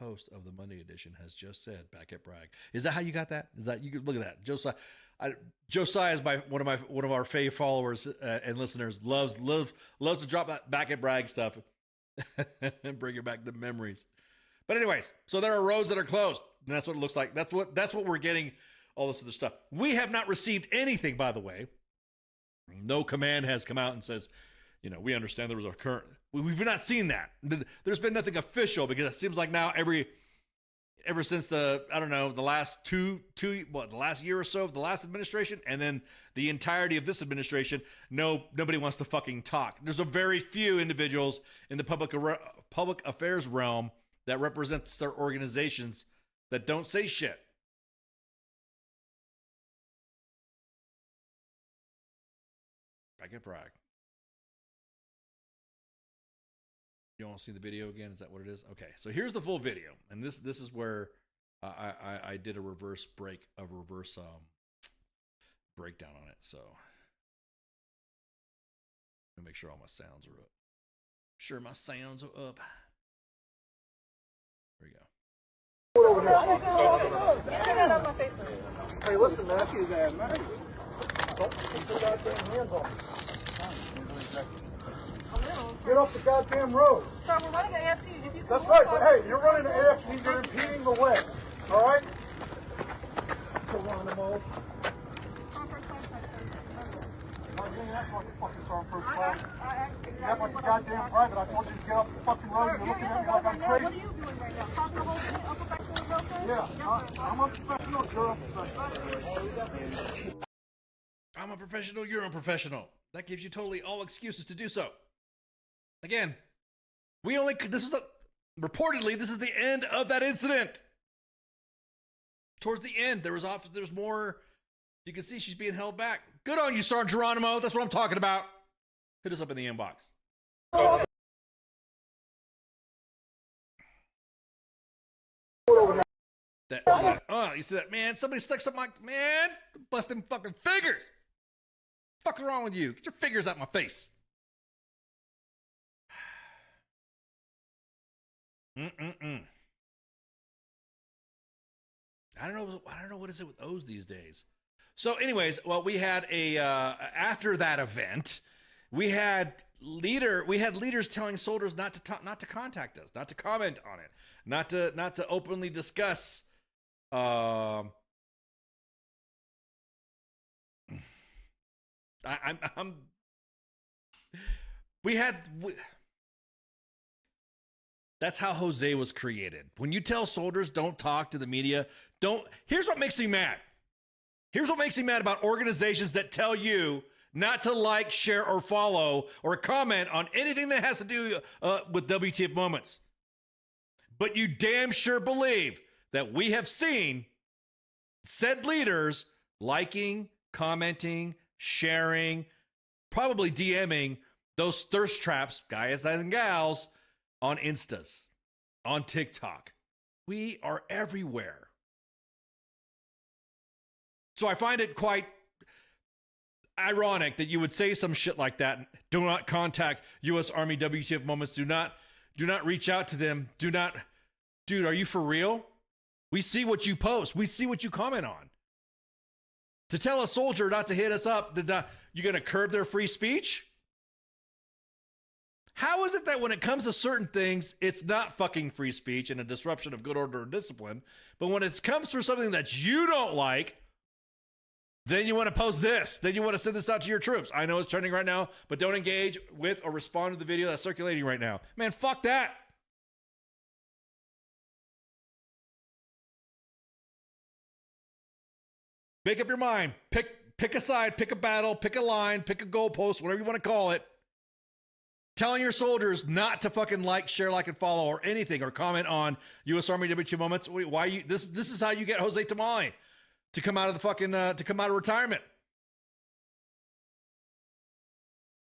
host of the Monday edition, has just said back at Bragg. Is that how you got that? Is that, you could look at that? Josiah is one of our fave followers and listeners. Loves to drop that back at Bragg stuff and bring it back to memories. But anyways, so there are roads that are closed, and that's what it looks like. That's what we're getting. All this other stuff. We have not received anything, by the way. No command has come out and says, we understand there was a current. We've not seen that. There's been nothing official because it seems like now ever since the last the last year or so of the last administration, and then the entirety of this administration, nobody wants to fucking talk. There's a very few individuals in the public affairs realm that represents their organizations that don't say shit. Back at Bragg. You want to see the video again? Is that what it is? Okay, so here's the full video, and this is where I did a reverse breakdown on it. So let me make sure all my sounds are up. Sure, my sounds are up. There we go. Hey, listen, man. Don't put your goddamn hands on me. Get off the goddamn road. Sir, we're running an AFT. If you That's right, but hey, you're running an AFT, you're impeding the way. All right? Geronimo. You act like a fucking sergeant first class. You act like a goddamn private. I told you to get off the fucking road. You're looking at me like I'm crazy. What are you doing right now? Talking the whole thing? Unprofessional is okay? Yeah, I'm unprofessional. You're unprofessional. I'm a professional, you're unprofessional. That gives you totally all excuses to do so. Again, reportedly, this is the end of that incident. Towards the end, there's more. You can see she's being held back. Good on you, Sergeant Geronimo. That's what I'm talking about. Hit us up in the inbox. You see that, man? Somebody stuck something like, man, bust them fucking fingers. What's wrong with you? Get your fingers out my face. I don't know what is it with O's these days. So, anyways, well, we had after that event, we had leaders telling soldiers not to contact us, not to comment on it, not to openly discuss. That's how Jose was created. When you tell soldiers don't talk to the media, here's what makes me mad. Here's what makes me mad about organizations that tell you not to like, share, or follow, or comment on anything that has to do with WTF Moments. But you damn sure believe that we have seen said leaders liking, commenting, sharing, probably DMing those thirst traps, guys and gals, on Instas, on TikTok. We are everywhere. So I find it quite ironic that you would say some shit like that. Do not contact U.S. Army WTF Moments. Do not reach out to them. Dude, are you for real? We see what you post. We see what you comment on. To tell a soldier not to hit us up, you're going to curb their free speech? How is it that when it comes to certain things, it's not fucking free speech and a disruption of good order and discipline, but when it comes to something that you don't like, then you want to post this. Then you want to send this out to your troops. I know it's trending right now, but don't engage with or respond to the video that's circulating right now. Man, fuck that. Make up your mind. Pick a side, pick a battle, pick a line, pick a goalpost, whatever you want to call it. Telling your soldiers not to fucking like, share, and follow, or anything, or comment on U.S. Army WTF Moments. Why you? This is how you get Jose Tamale to come out of the fucking to come out of retirement.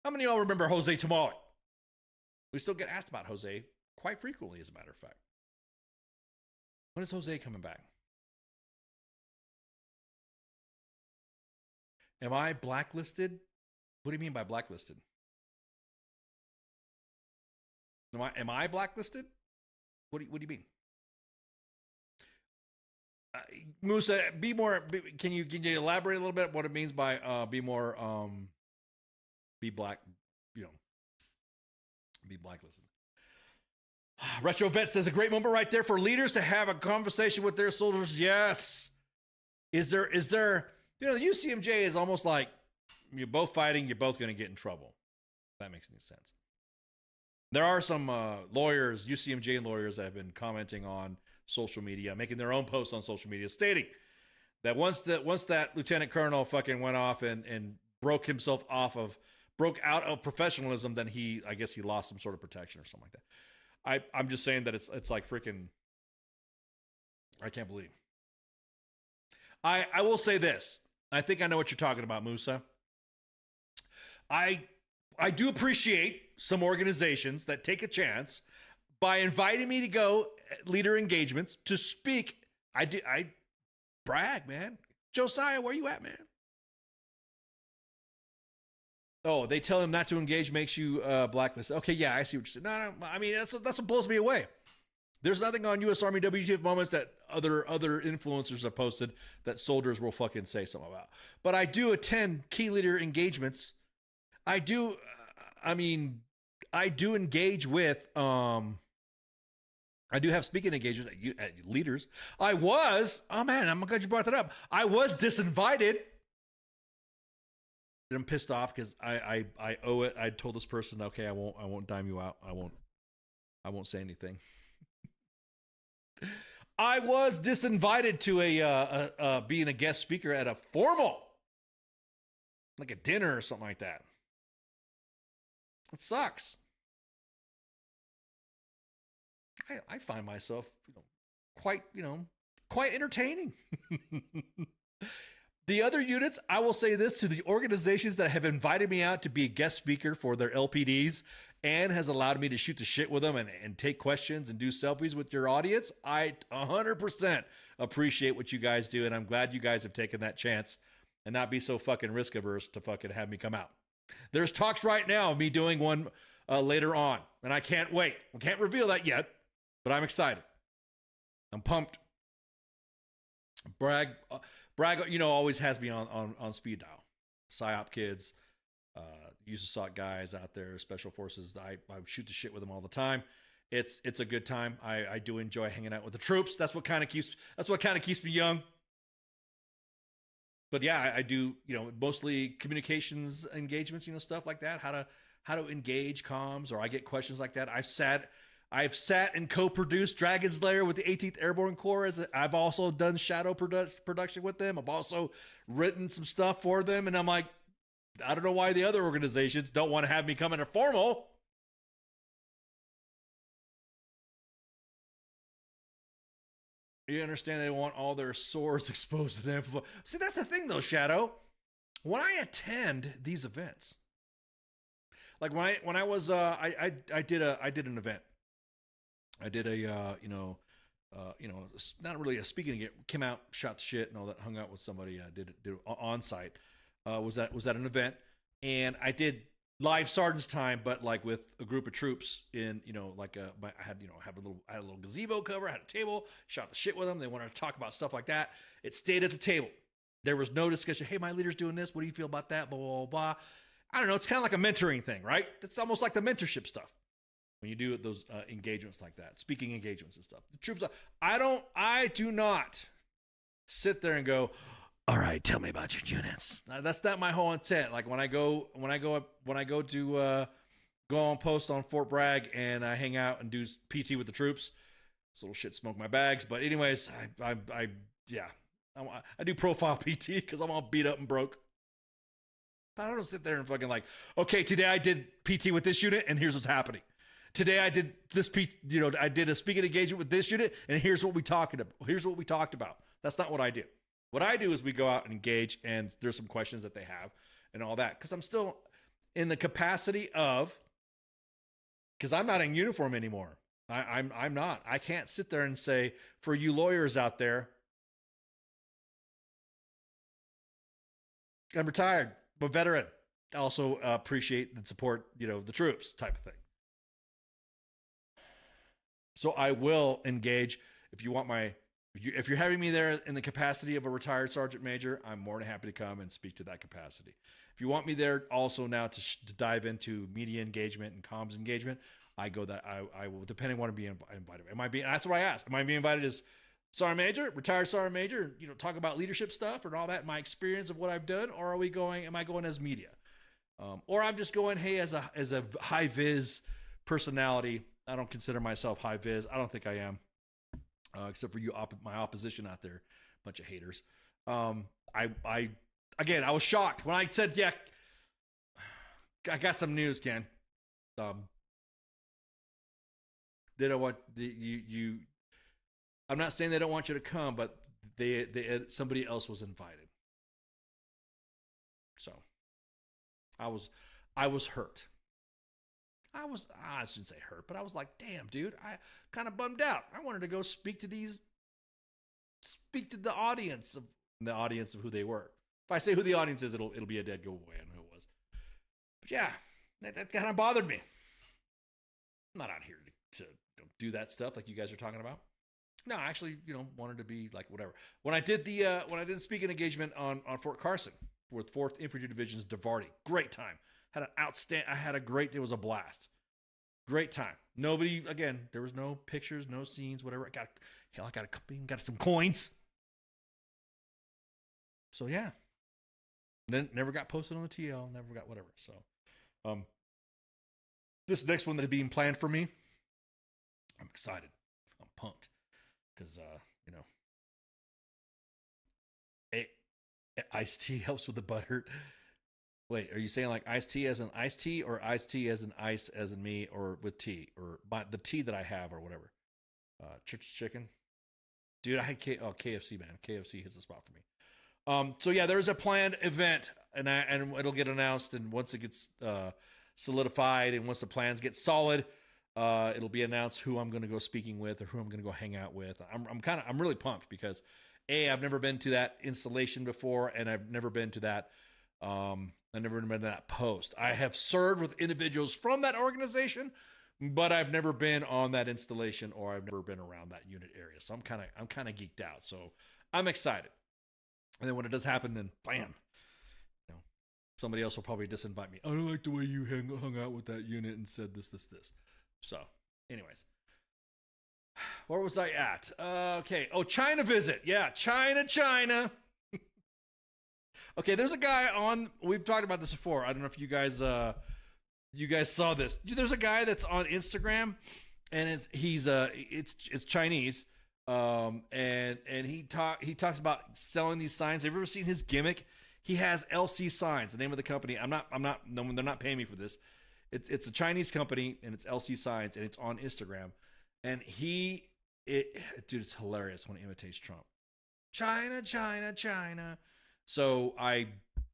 How many of y'all remember Jose Tamale? We still get asked about Jose quite frequently, as a matter of fact. When is Jose coming back? Am I blacklisted? What do you mean by blacklisted? Am I blacklisted? What do you mean? Musa, be more. Can you elaborate a little bit what it means by be more? Be black. Be blacklisted. Retro Vet says a great moment right there for leaders to have a conversation with their soldiers. Yes. Is there? The UCMJ is almost like you're both fighting. You're both going to get in trouble. If that makes any sense. There are some lawyers, UCMJ lawyers, that have been commenting on social media, making their own posts on social media, stating that once that lieutenant colonel fucking went off and broke out of professionalism, then I guess he lost some sort of protection or something like that. I'm just saying that it's like freaking, I can't believe. I will say this. I think I know what you're talking about, Musa. I do appreciate some organizations that take a chance by inviting me to go leader engagements to speak. I brag, man. Josiah, where you at, man? Oh, they tell him not to engage makes you blacklisted. Okay, yeah, I see what you're saying. No, I mean, that's what blows me away. There's nothing on U.S. Army WTF Moments that other influencers have posted that soldiers will fucking say something about. But I do attend key leader engagements. I do engage with, I do have speaking engagements at leaders. I'm glad you brought that up. I was disinvited. I'm pissed off because I owe it. I told this person, okay, I won't dime you out. I won't say anything. I was disinvited to being a guest speaker at a formal, like a dinner or something like that. It sucks. I find myself, quite entertaining. The other units, I will say this to the organizations that have invited me out to be a guest speaker for their LPDs and has allowed me to shoot the shit with them and take questions and do selfies with your audience. I 100% appreciate what you guys do, and I'm glad you guys have taken that chance and not be so fucking risk averse to fucking have me come out. There's talks right now of me doing one later on, and I can't wait. I can't reveal that yet, but I'm excited. I'm pumped. Bragg, always has me on speed dial. PSYOP kids, USASOC guys out there, special forces. I shoot the shit with them all the time. It's a good time. I do enjoy hanging out with the troops. That's what kind of keeps me young. But yeah, I do, mostly communications engagements, stuff like that. How to engage comms, or I get questions like that. I've sat and co-produced Dragon's Lair with the 18th Airborne Corps. I've also done shadow production with them. I've also written some stuff for them, and I'm like, I don't know why the other organizations don't want to have me come in a formal. You understand they want all their sores exposed to them. See, that's the thing though, Shadow. When I attend these events, like when I was I did an event. I did a not really a speaking engagement. Came out, shot the shit, and all that. Hung out with somebody. Did it on site. Was at an event, and I did live sergeant's time, but like with a group of troops in, I had a little gazebo cover, I had a table, shot the shit with them. They wanted to talk about stuff like that. It stayed at the table. There was no discussion. Hey, my leader's doing this. What do you feel about that? Blah, blah, blah. I don't know. It's kind of like a mentoring thing, right? It's almost like the mentorship stuff when you do those engagements like that, speaking engagements and stuff. The troops, I do not sit there and go, all right, tell me about your units. That's not my whole intent. Like when I go to go on post on Fort Bragg and I hang out and do PT with the troops, this little shit smoke my bags. But anyways, I do profile PT because I'm all beat up and broke. I don't sit there and fucking like, okay, today I did PT with this unit and here's what's happening. Today I did this I did a speaking engagement with this unit and here's what we talked about. That's not what I do. What I do is we go out and engage, and there's some questions that they have and all that. Because I'm still in the capacity of, because I'm not in uniform anymore. I'm not. I can't sit there and say, for you lawyers out there, I'm retired, I'm a veteran. I also appreciate and support, the troops type of thing. So I will engage. If you're having me there in the capacity of a retired sergeant major, I'm more than happy to come and speak to that capacity. If you want me there also now to dive into media engagement and comms engagement, I will, depending on what I'm being invited. That's what I asked. Am I being invited as sergeant major, retired sergeant major, talk about leadership stuff and all that, my experience of what I've done, or am I going as media? Or I'm just going, hey, as a high vis personality. I don't consider myself high vis. I don't think I am. Except for you, my opposition out there, bunch of haters. I was shocked when I said, yeah, I got some news, Ken. They don't want you. I'm not saying they don't want you to come, but somebody else was invited. So I was hurt. I shouldn't say hurt, but I was like, damn, dude, I kind of bummed out. I wanted to go speak to the audience of who they were. If I say who the audience is, it'll be a dead giveaway on who it was. But yeah, that kind of bothered me. I'm not out here to do that stuff like you guys are talking about. No, I actually, wanted to be like whatever. When I did the speaking engagement on Fort Carson with 4th Infantry Division's DeVarty, great time. It was a blast. Great time. Nobody, again, there was no pictures, no scenes, whatever. I got some coins. So yeah. Then never got posted on the TL, never got whatever. So, this next one that is being planned for me, I'm excited. I'm pumped. Because, iced tea helps with the butter. Wait, are you saying like iced tea as in iced tea, or iced tea as in ice as in me, or with tea, or the tea that I have, or whatever? Church chicken, dude. I had KFC, man. KFC hits the spot for me. So yeah, there's a planned event, and it'll get announced, and once it gets solidified, and once the plans get solid, it'll be announced who I'm going to go speaking with, or who I'm going to go hang out with. I'm really pumped because I've never been to that installation before, and I've never been to that. I've never been to that post. I have served with individuals from that organization, but I've never been on that installation, or I've never been around that unit area. So I'm kind of geeked out. So I'm excited. And then when it does happen, then bam, somebody else will probably disinvite me. I don't like the way you hung out with that unit and said this. So, anyways, where was I at? Okay. Oh, Chiiiina Visit. Yeah, China. Okay, there's a guy on. We've talked about this before. I don't know if you guys saw this. There's a guy that's on Instagram, and it's Chinese. And he talks about selling these signs. Have you ever seen his gimmick? He has LC Signs, the name of the company. They're not paying me for this. It's a Chinese company, and it's LC Signs, and it's on Instagram. And dude, it's hilarious when he imitates Trump. China. So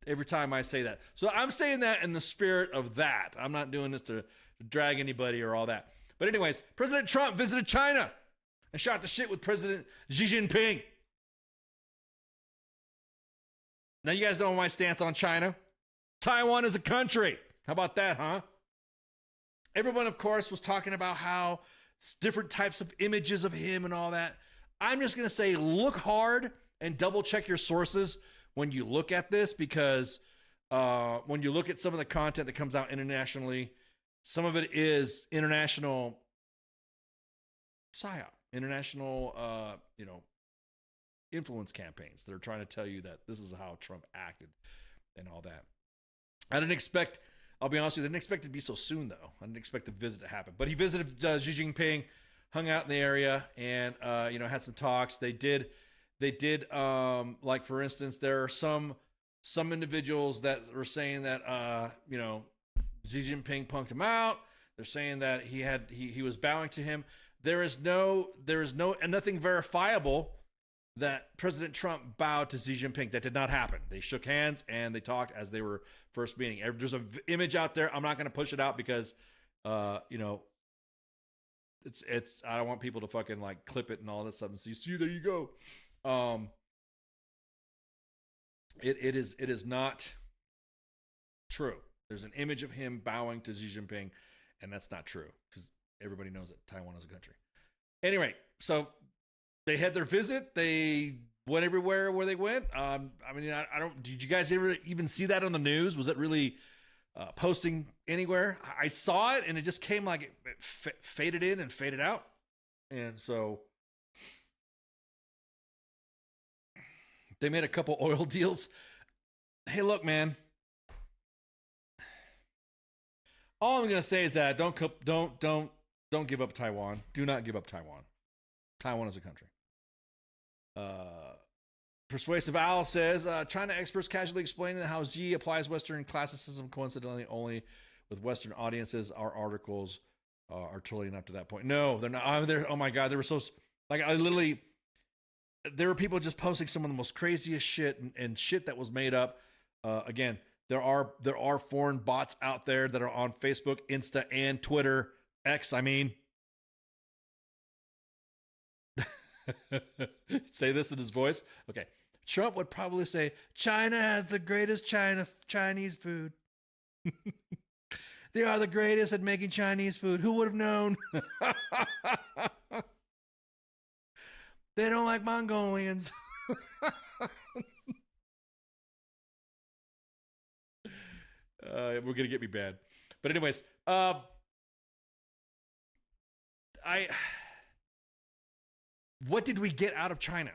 every time I say that. So I'm saying that in the spirit of that. I'm not doing this to drag anybody or all that. But anyways, President Trump visited China and shot the shit with President Xi Jinping. Now you guys know my stance on China. Taiwan is a country. How about that, huh? Everyone, of course, was talking about how different types of images of him and all that. I'm just going to say look hard and double check your sources when you look at this, because when you look at some of the content that comes out internationally, some of it is international PSYOP, international, influence campaigns that are trying to tell you that this is how Trump acted and all that. I'll be honest with you, I didn't expect it to be so soon, though. I didn't expect the visit to happen. But he visited Xi Jinping, hung out in the area, and, had some talks. They did, like, for instance, there are some individuals that were saying that, Xi Jinping punked him out. They're saying that he was bowing to him. There is nothing verifiable that President Trump bowed to Xi Jinping. That did not happen. They shook hands and they talked as they were first meeting. There's an image out there. I'm not going to push it out because, it's. I don't want people to fucking like clip it and all that stuff. And so you see, there you go. It is not true. There's an image of him bowing to Xi Jinping, and that's not true because everybody knows that Taiwan is a country. Anyway, so they had their visit. They went everywhere where they went. I don't. Did you guys ever even see that on the news? Was it really posting anywhere? I saw it, and it just came like it faded in and faded out, and so they made a couple oil deals. Hey, look, man. All I'm gonna say is that don't give up Taiwan. Do not give up Taiwan. Taiwan is a country. Persuasive Owl says China experts casually explaining how Xi applies Western classicism coincidentally only with Western audiences. Our articles are totally not to that point. No, they're not. Oh my God, they were so like there were people just posting some of the most craziest shit and shit that was made up. Again, there are foreign bots out there that are on Facebook, Insta, and Twitter. X, I mean. Say this in his voice. Okay. Trump would probably say, China has the greatest Chinese food. They are the greatest at making Chinese food. Who would have known? They don't like Mongolians. We're going to get me bad. But anyways, what did we get out of China?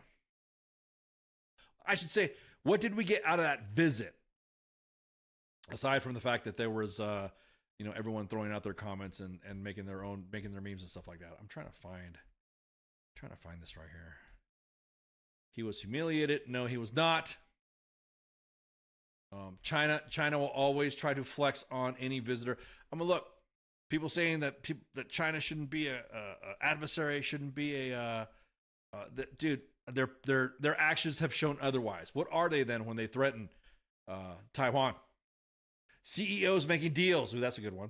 I should say, what did we get out of that visit? Aside from the fact that there was, everyone throwing out their comments and making their memes and stuff like that. I'm trying to find this right here. He was humiliated. No, he was not. China will always try to flex on any visitor. Look, people saying that China shouldn't be a adversary, shouldn't be dude. Their actions have shown otherwise. What are they then when they threaten Taiwan? CEOs making deals. Ooh, that's a good one.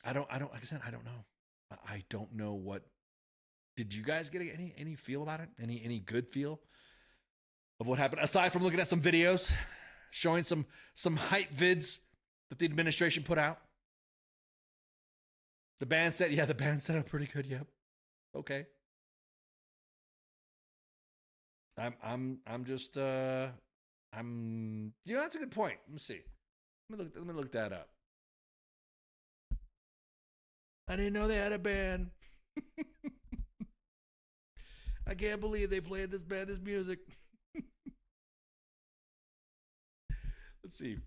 Like I said, I don't know. I don't know what. Did you guys get any feel about it? Any good feel of what happened? Aside from looking at some videos, showing some hype vids that the administration put out. The band set are pretty good, yep. Okay. I'm just that's a good point. Let me see. Let me look that up. I didn't know they had a band. I can't believe they played this music. Let's see.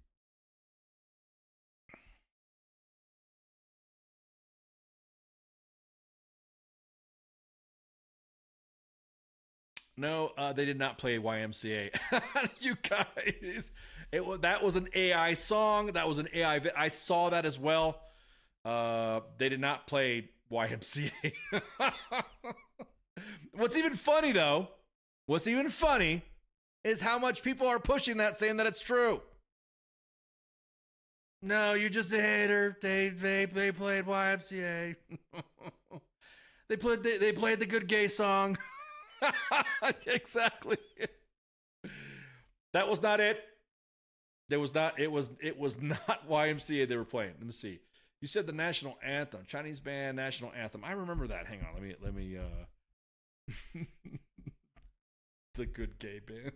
No, they did not play YMCA. You guys, that was an AI song. That was an AI. I saw that as well. They did not play YMCA. What's even funny though? What's even funny is how much people are pushing that, saying that it's true. No, you're just a hater. They played YMCA. They played the good gay song. Exactly. That was not it. It was not YMCA they were playing. Let me see. You said the national anthem, Chinese band national anthem. I remember that. Hang on. Let me the good gay band.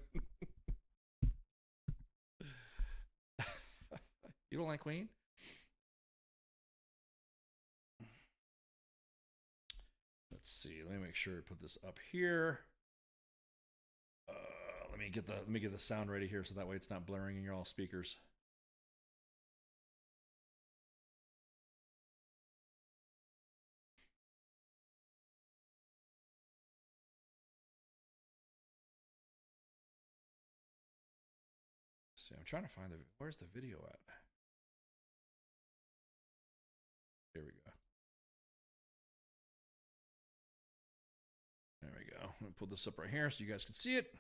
You don't like Queen? Let's see. Let me make sure I put this up here. Let me get the sound ready here so that way it's not blaring in your all speakers. See, I'm trying to find where's the video at? Here we go. There we go. I'm going to pull this up right here so you guys can see it.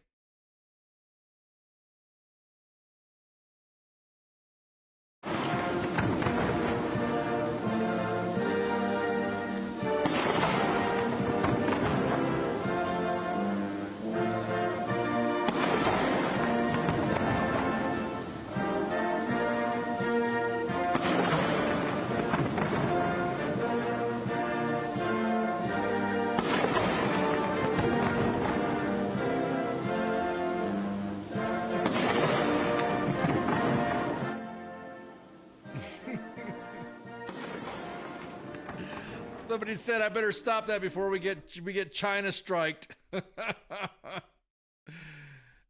Somebody said I better stop that before we get Chiiina striked.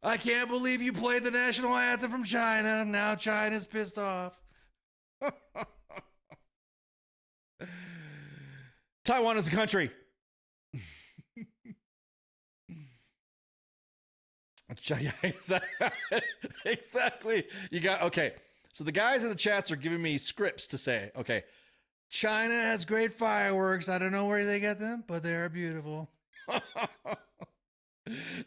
I can't believe you played the national anthem from China. Now China's pissed off. Taiwan is a country. Yeah, exactly. You got okay. So the guys in the chats are giving me scripts to say. Okay. China has great fireworks. I don't know where they get them, but they are beautiful. I'm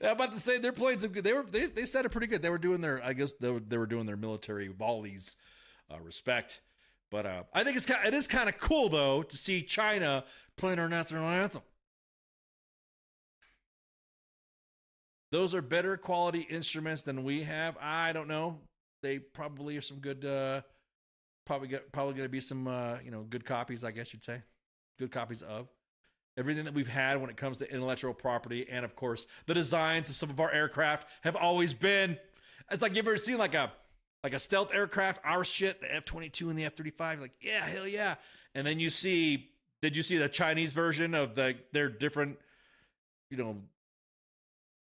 about to say they're playing some good. They said it pretty good. They were doing their, I guess they were doing their military volleys, respect. But I think it is kind of cool though to see China playing our national anthem. Those are better quality instruments than we have. I don't know. They probably are some good. Probably going to be some good copies, I guess you'd say, good copies of everything that we've had when it comes to intellectual property, and of course the designs of some of our aircraft have always been. It's like you ever seen like a stealth aircraft, our shit, the F-22 and the F-35. Like yeah, hell yeah, and then did you see the Chinese version of their different,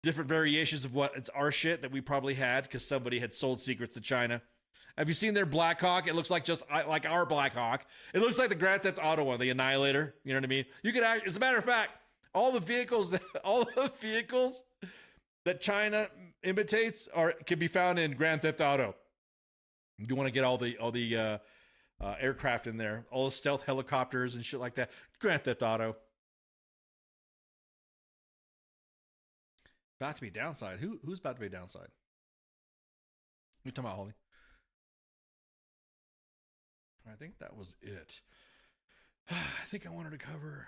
different variations of what it's our shit that we probably had because somebody had sold secrets to China. Have you seen their Black Hawk? It looks like just like our Black Hawk. It looks like the Grand Theft Auto one, the Annihilator. You know what I mean? You could as a matter of fact, all the vehicles that China imitates can be found in Grand Theft Auto. You want to get all the aircraft in there, all the stealth helicopters and shit like that. Grand Theft Auto. About to be downside. Who's about to be downside? You talking about Holly? I think that was it. I think I wanted to cover.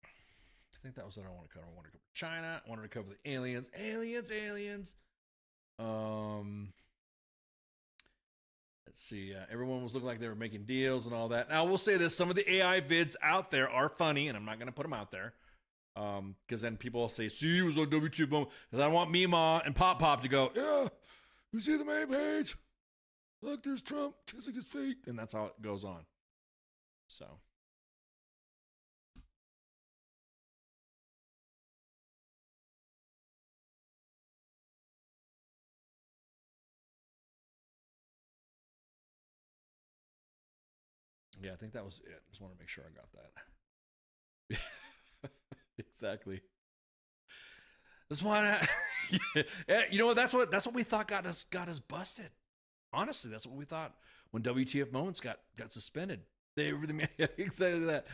I think that was what I wanted to cover. I wanted to cover China. I wanted to cover the aliens. Aliens. Let's see. Everyone was looking like they were making deals and all that. Now, we'll say this. Some of the AI vids out there are funny, and I'm not going to put them out there. Because then people will say, see, it was on WTF Moment. Because I want Mima and Pop to go, yeah, you see the main page? Look, there's Trump kissing his feet. And that's how it goes on. So. Yeah, I think that was it. Just want to make sure I got that. Exactly. That's why you know what? That's what we thought got us busted. Honestly, that's what we thought when WTF Moments got suspended. Exactly that.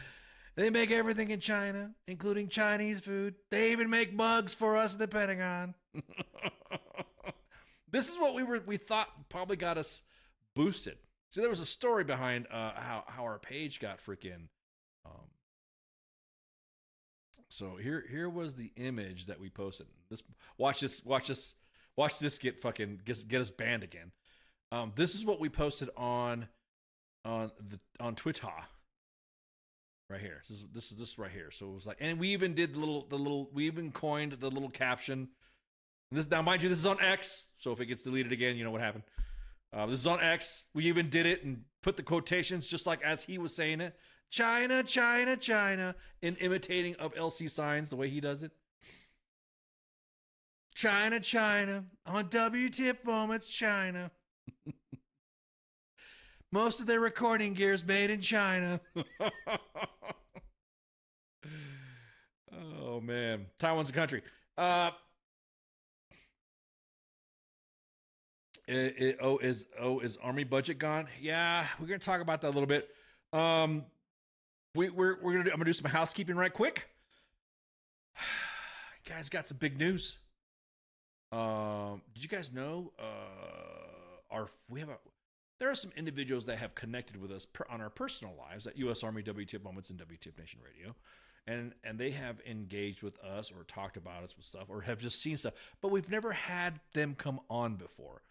They make everything in China, including Chinese food. They even make mugs for us at the Pentagon. This is what we thought probably got us boosted. See, there was a story behind how our page got freaking. So here was the image that we posted. Watch this get us banned again. This is what we posted on Twitter. Right here. This is right here. So it was like, and we even did we even coined the little caption. This now, mind you, this is on X. So if it gets deleted again, you know what happened. This is on X. We even did it and put the quotations just like as he was saying it. China, China, China, in imitating of LC Signs the way he does it. China, China, on WTF Moments, China. Most of their recording gear is made in China. Oh, man. Taiwan's a country. Is Army budget gone? Yeah, we're gonna talk about that a little bit. I'm gonna do some housekeeping right quick. Guys, got some big news. Did you guys know there are some individuals that have connected with us on our personal lives at US Army WTF Moments and WTF Nation Radio, and they have engaged with us or talked about us with stuff or have just seen stuff, but we've never had them come on before.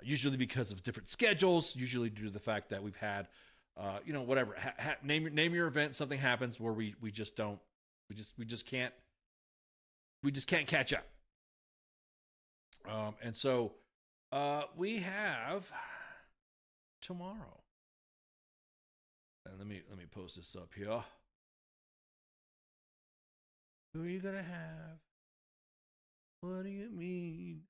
Usually because of different schedules, usually due to the fact that we've had, whatever. Name your event. Something happens where we just can't catch up. And so we have tomorrow. And let me post this up here. Who are you gonna have? What do you mean?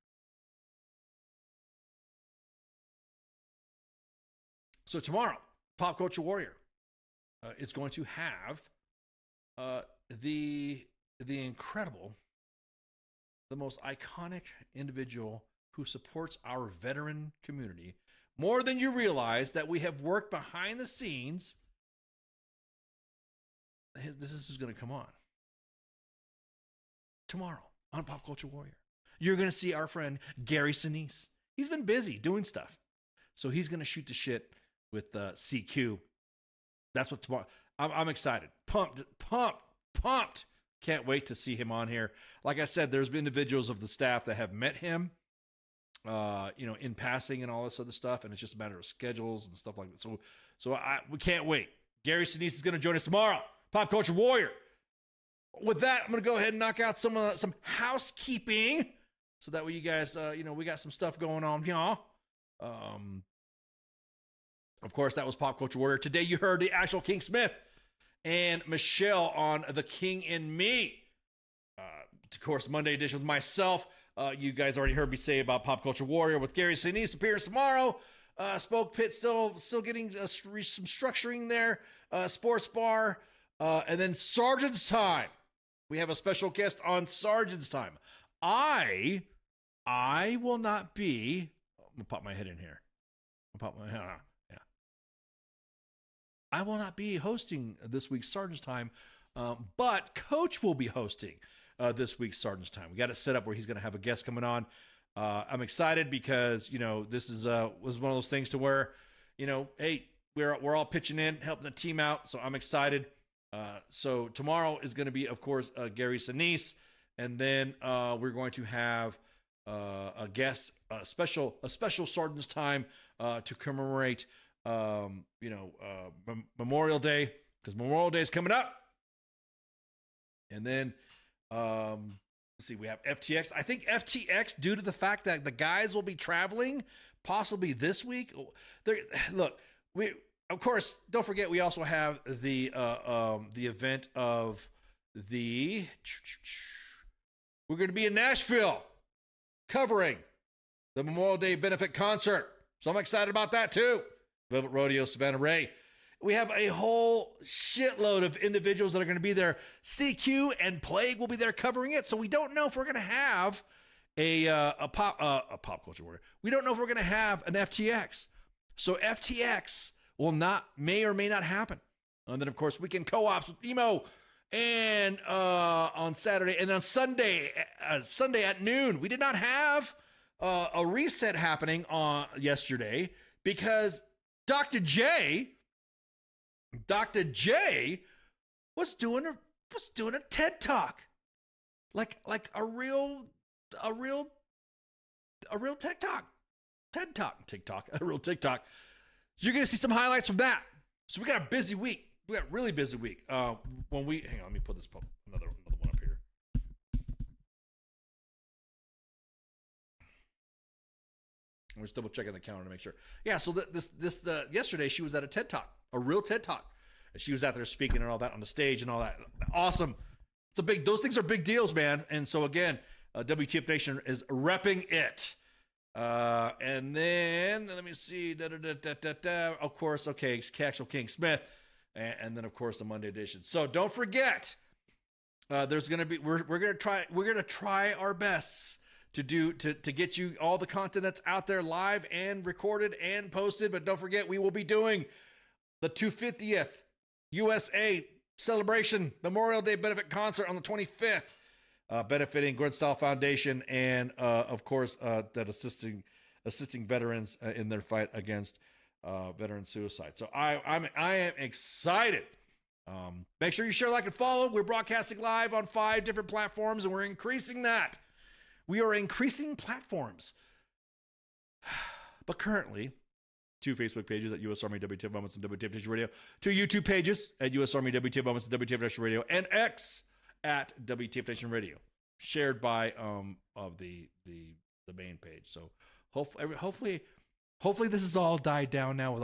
So tomorrow, Pop Culture Warrior is going to have the incredible, the most iconic individual who supports our veteran community more than you realize, that we have worked behind the scenes. This is who's going to come on tomorrow on Pop Culture Warrior. You're going to see our friend Gary Sinise. He's been busy doing stuff, so he's going to shoot the shit with CQ. That's what tomorrow. I'm excited, pumped. Can't wait to see him on here. Like I said, there's been individuals of the staff that have met him, in passing and all this other stuff, and it's just a matter of schedules and stuff like that. So we can't wait. Gary Sinise is going to join us tomorrow. Pop Culture Warrior. With that, I'm going to go ahead and knock out some housekeeping, so that way you guys, we got some stuff going on, y'all. Of course, that was Pop Culture Warrior. Today, you heard the actual King Smith and Michelle on The King and Me. Of course, Monday edition with myself. You guys already heard me say about Pop Culture Warrior with Gary Sinise appears tomorrow. Spoke Pit still getting some structuring there. Sports Bar. And then Sergeant's Time. We have a special guest on Sergeant's Time. I will not be... I'm going to pop my head in here. Yeah. I will not be hosting this week's Sergeant's Time, but Coach will be hosting this week's Sergeant's Time. We got it set up where he's going to have a guest coming on. I'm excited because, this was one of those things to where, hey, we're all pitching in, helping the team out. So I'm excited. So tomorrow is going to be, of course, Gary Sinise, and then we're going to have a guest, a special Sergeant's Time to commemorate, Memorial Day, because Memorial Day is coming up. And then, let's see, we have FTX. I think FTX, due to the fact that the guys will be traveling possibly this week. Look, of course, don't forget, we also have the event of we're going to be in Nashville covering the Memorial Day benefit concert. So I'm excited about that too. Velvet Rodeo, Savannah Ray. We have a whole shitload of individuals that are going to be there. CQ and Plague will be there covering it. So we don't know if we're going to have a pop culture warrior. We don't know if we're going to have an FTX. So FTX may or may not happen. And then of course Weekend Co-ops with Emo and on Saturday and on Sunday at noon. We did not have a reset happening on yesterday because Dr. J was doing a TED Talk, like a real TikTok. You're gonna see some highlights from that. So we got a busy week. We got a really busy week. Hang on, let me put this another one up here. I'm just double checking the calendar to make sure. Yeah, so yesterday she was at a TED Talk, a real TED Talk. And she was out there speaking and all that on the stage and all that. Awesome. Those things are big deals, man. And so again, WTF Nation is repping it. And then let me see. Of course, okay, Caxel King Smith, and then of course the Monday edition. So don't forget, there's gonna be we're gonna try our best to get you all the content that's out there live and recorded and posted. But don't forget, we will be doing the 250th USA Celebration Memorial Day Benefit Concert on the 25th, benefiting Grunt Foundation and of course that assisting veterans in their fight against veteran suicide. So I am excited. Make sure you share, like, and follow. We're broadcasting live on 5 different platforms, and we're increasing that. We are increasing platforms. But currently, 2 Facebook pages at US Army WTF Moments and WTF Nation Radio, 2 YouTube pages at US Army WTF Moments and WTF Nation Radio, and X at WTF Nation Radio, shared by of the main page. So hopefully this is all died down now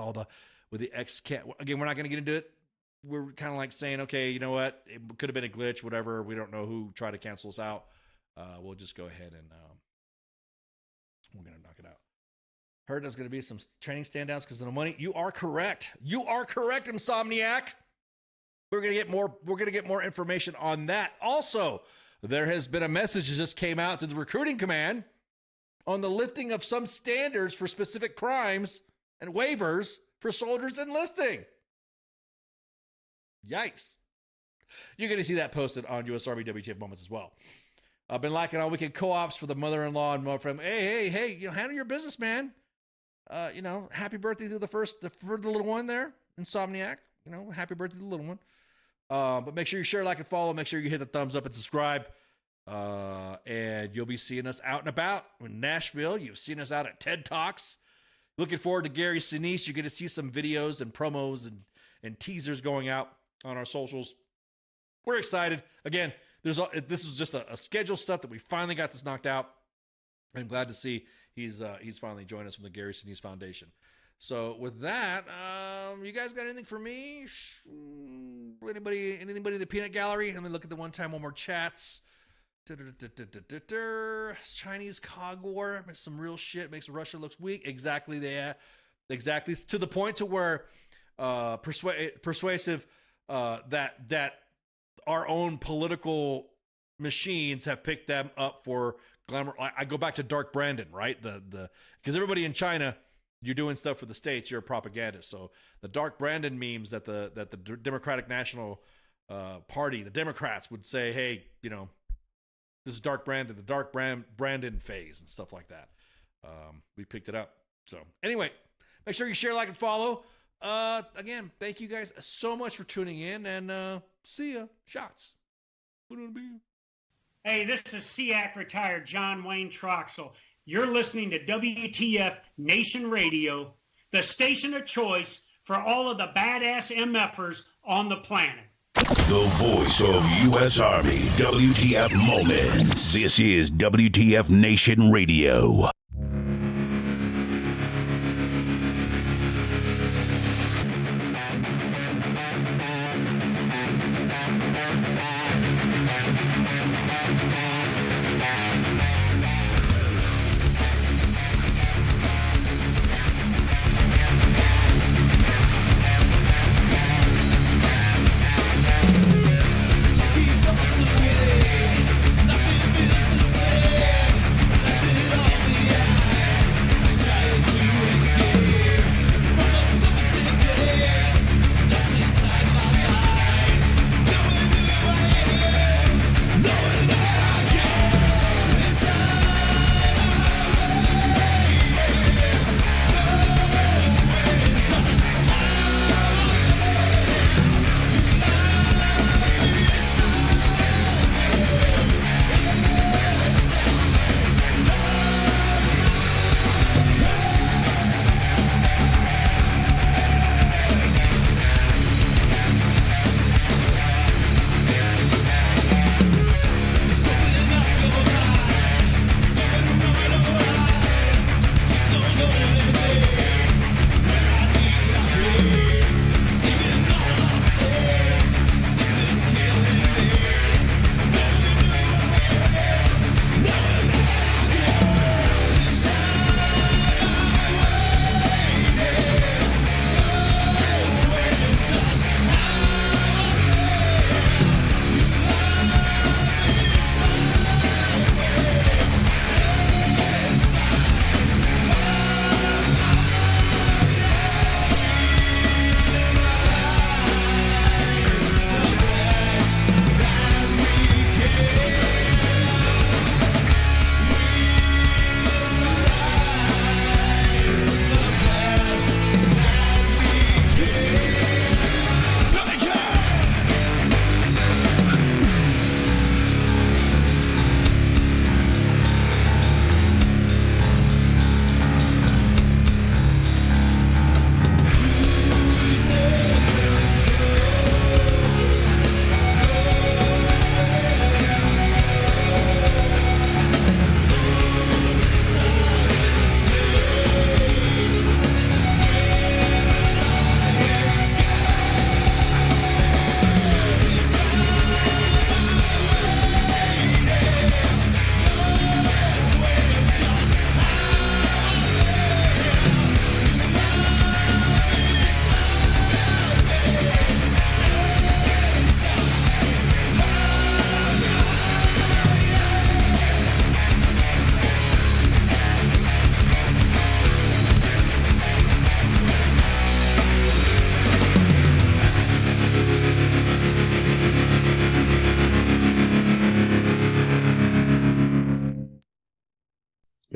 with the X. Again, we're not going to get into it. We're kind of like saying, okay, you know what? It could have been a glitch, whatever. We don't know who tried to cancel us out. We'll just go ahead and we're going to knock it out. Heard there's going to be some training stand-downs because of the money. You are correct. Insomniac. We're going to get more information on that. Also, there has been a message that just came out to the recruiting command on the lifting of some standards for specific crimes and waivers for soldiers enlisting. Yikes. You're going to see that posted on US Army WTF Moments as well. I've been liking all Weekend Co-ops for the mother-in-law and mother-friend. Hey, handle your business, man. Happy birthday to the little one there, Insomniac. Happy birthday to the little one. But make sure you share, like, and follow. Make sure you hit the thumbs up and subscribe. And you'll be seeing us out and about in Nashville. You've seen us out at TED Talks. Looking forward to Gary Sinise. You're going to see some videos and promos and teasers going out on our socials. We're excited. Again, this is just a schedule stuff that we finally got this knocked out. I'm glad to see he's finally joined us from the Gary Sinise Foundation. So with that, you guys got anything for me? Anybody in the peanut gallery? Let me look at the one more chats. Chinese cog war, some real shit, makes Russia looks weak. Exactly to the point to where persuasive that our own political machines have picked them up for glamour. I go back to Dark Brandon, right? Because everybody in China, you're doing stuff for the States, you're a propagandist. So the Dark Brandon memes that the Democratic National Party, the Democrats would say, hey, this is Dark Brandon, the Dark Brandon phase and stuff like that. We picked it up. So anyway, make sure you share, like, and follow. Again, thank you guys so much for tuning in, and see ya. Shots. Hey, this is SEAC retired John Wayne Troxel. You're listening to WTF Nation Radio the station of choice for all of the badass MFers on the planet. The voice of U.S. Army, WTF Moments. This is WTF Nation Radio.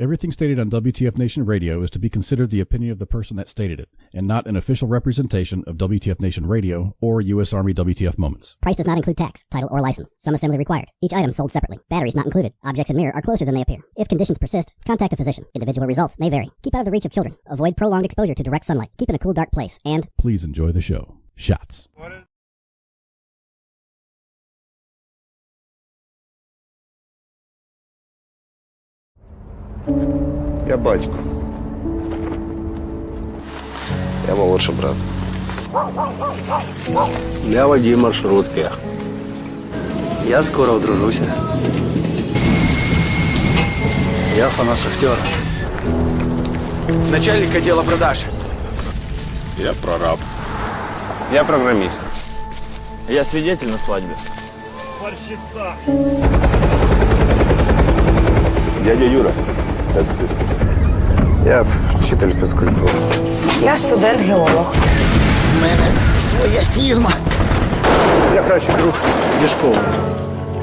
Everything stated on WTF Nation Radio is to be considered the opinion of the person that stated it, and not an official representation of WTF Nation Radio or U.S. Army WTF Moments. Price does not include tax, title, or license. Some assembly required. Each item sold separately. Batteries not included. Objects in mirror are closer than they appear. If conditions persist, contact a physician. Individual results may vary. Keep out of the reach of children. Avoid prolonged exposure to direct sunlight. Keep in a cool, dark place. And please enjoy the show. Shots. Я батько. Я молодший брат. Я водій маршрутки. Я скоро одружуся. Я фанат Шахтера. Начальник отдела продаж. Я прораб. Я программист. Я свидетель на свадьбе. Борщица. Дядя Юра, таксист. Я вчитель фізкультури. Я студент-геолог. У мене своя фірма. Я кращий друг зі школи.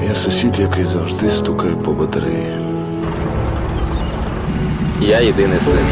Я сусід, який завжди стукає по батареї. Я єдиний син.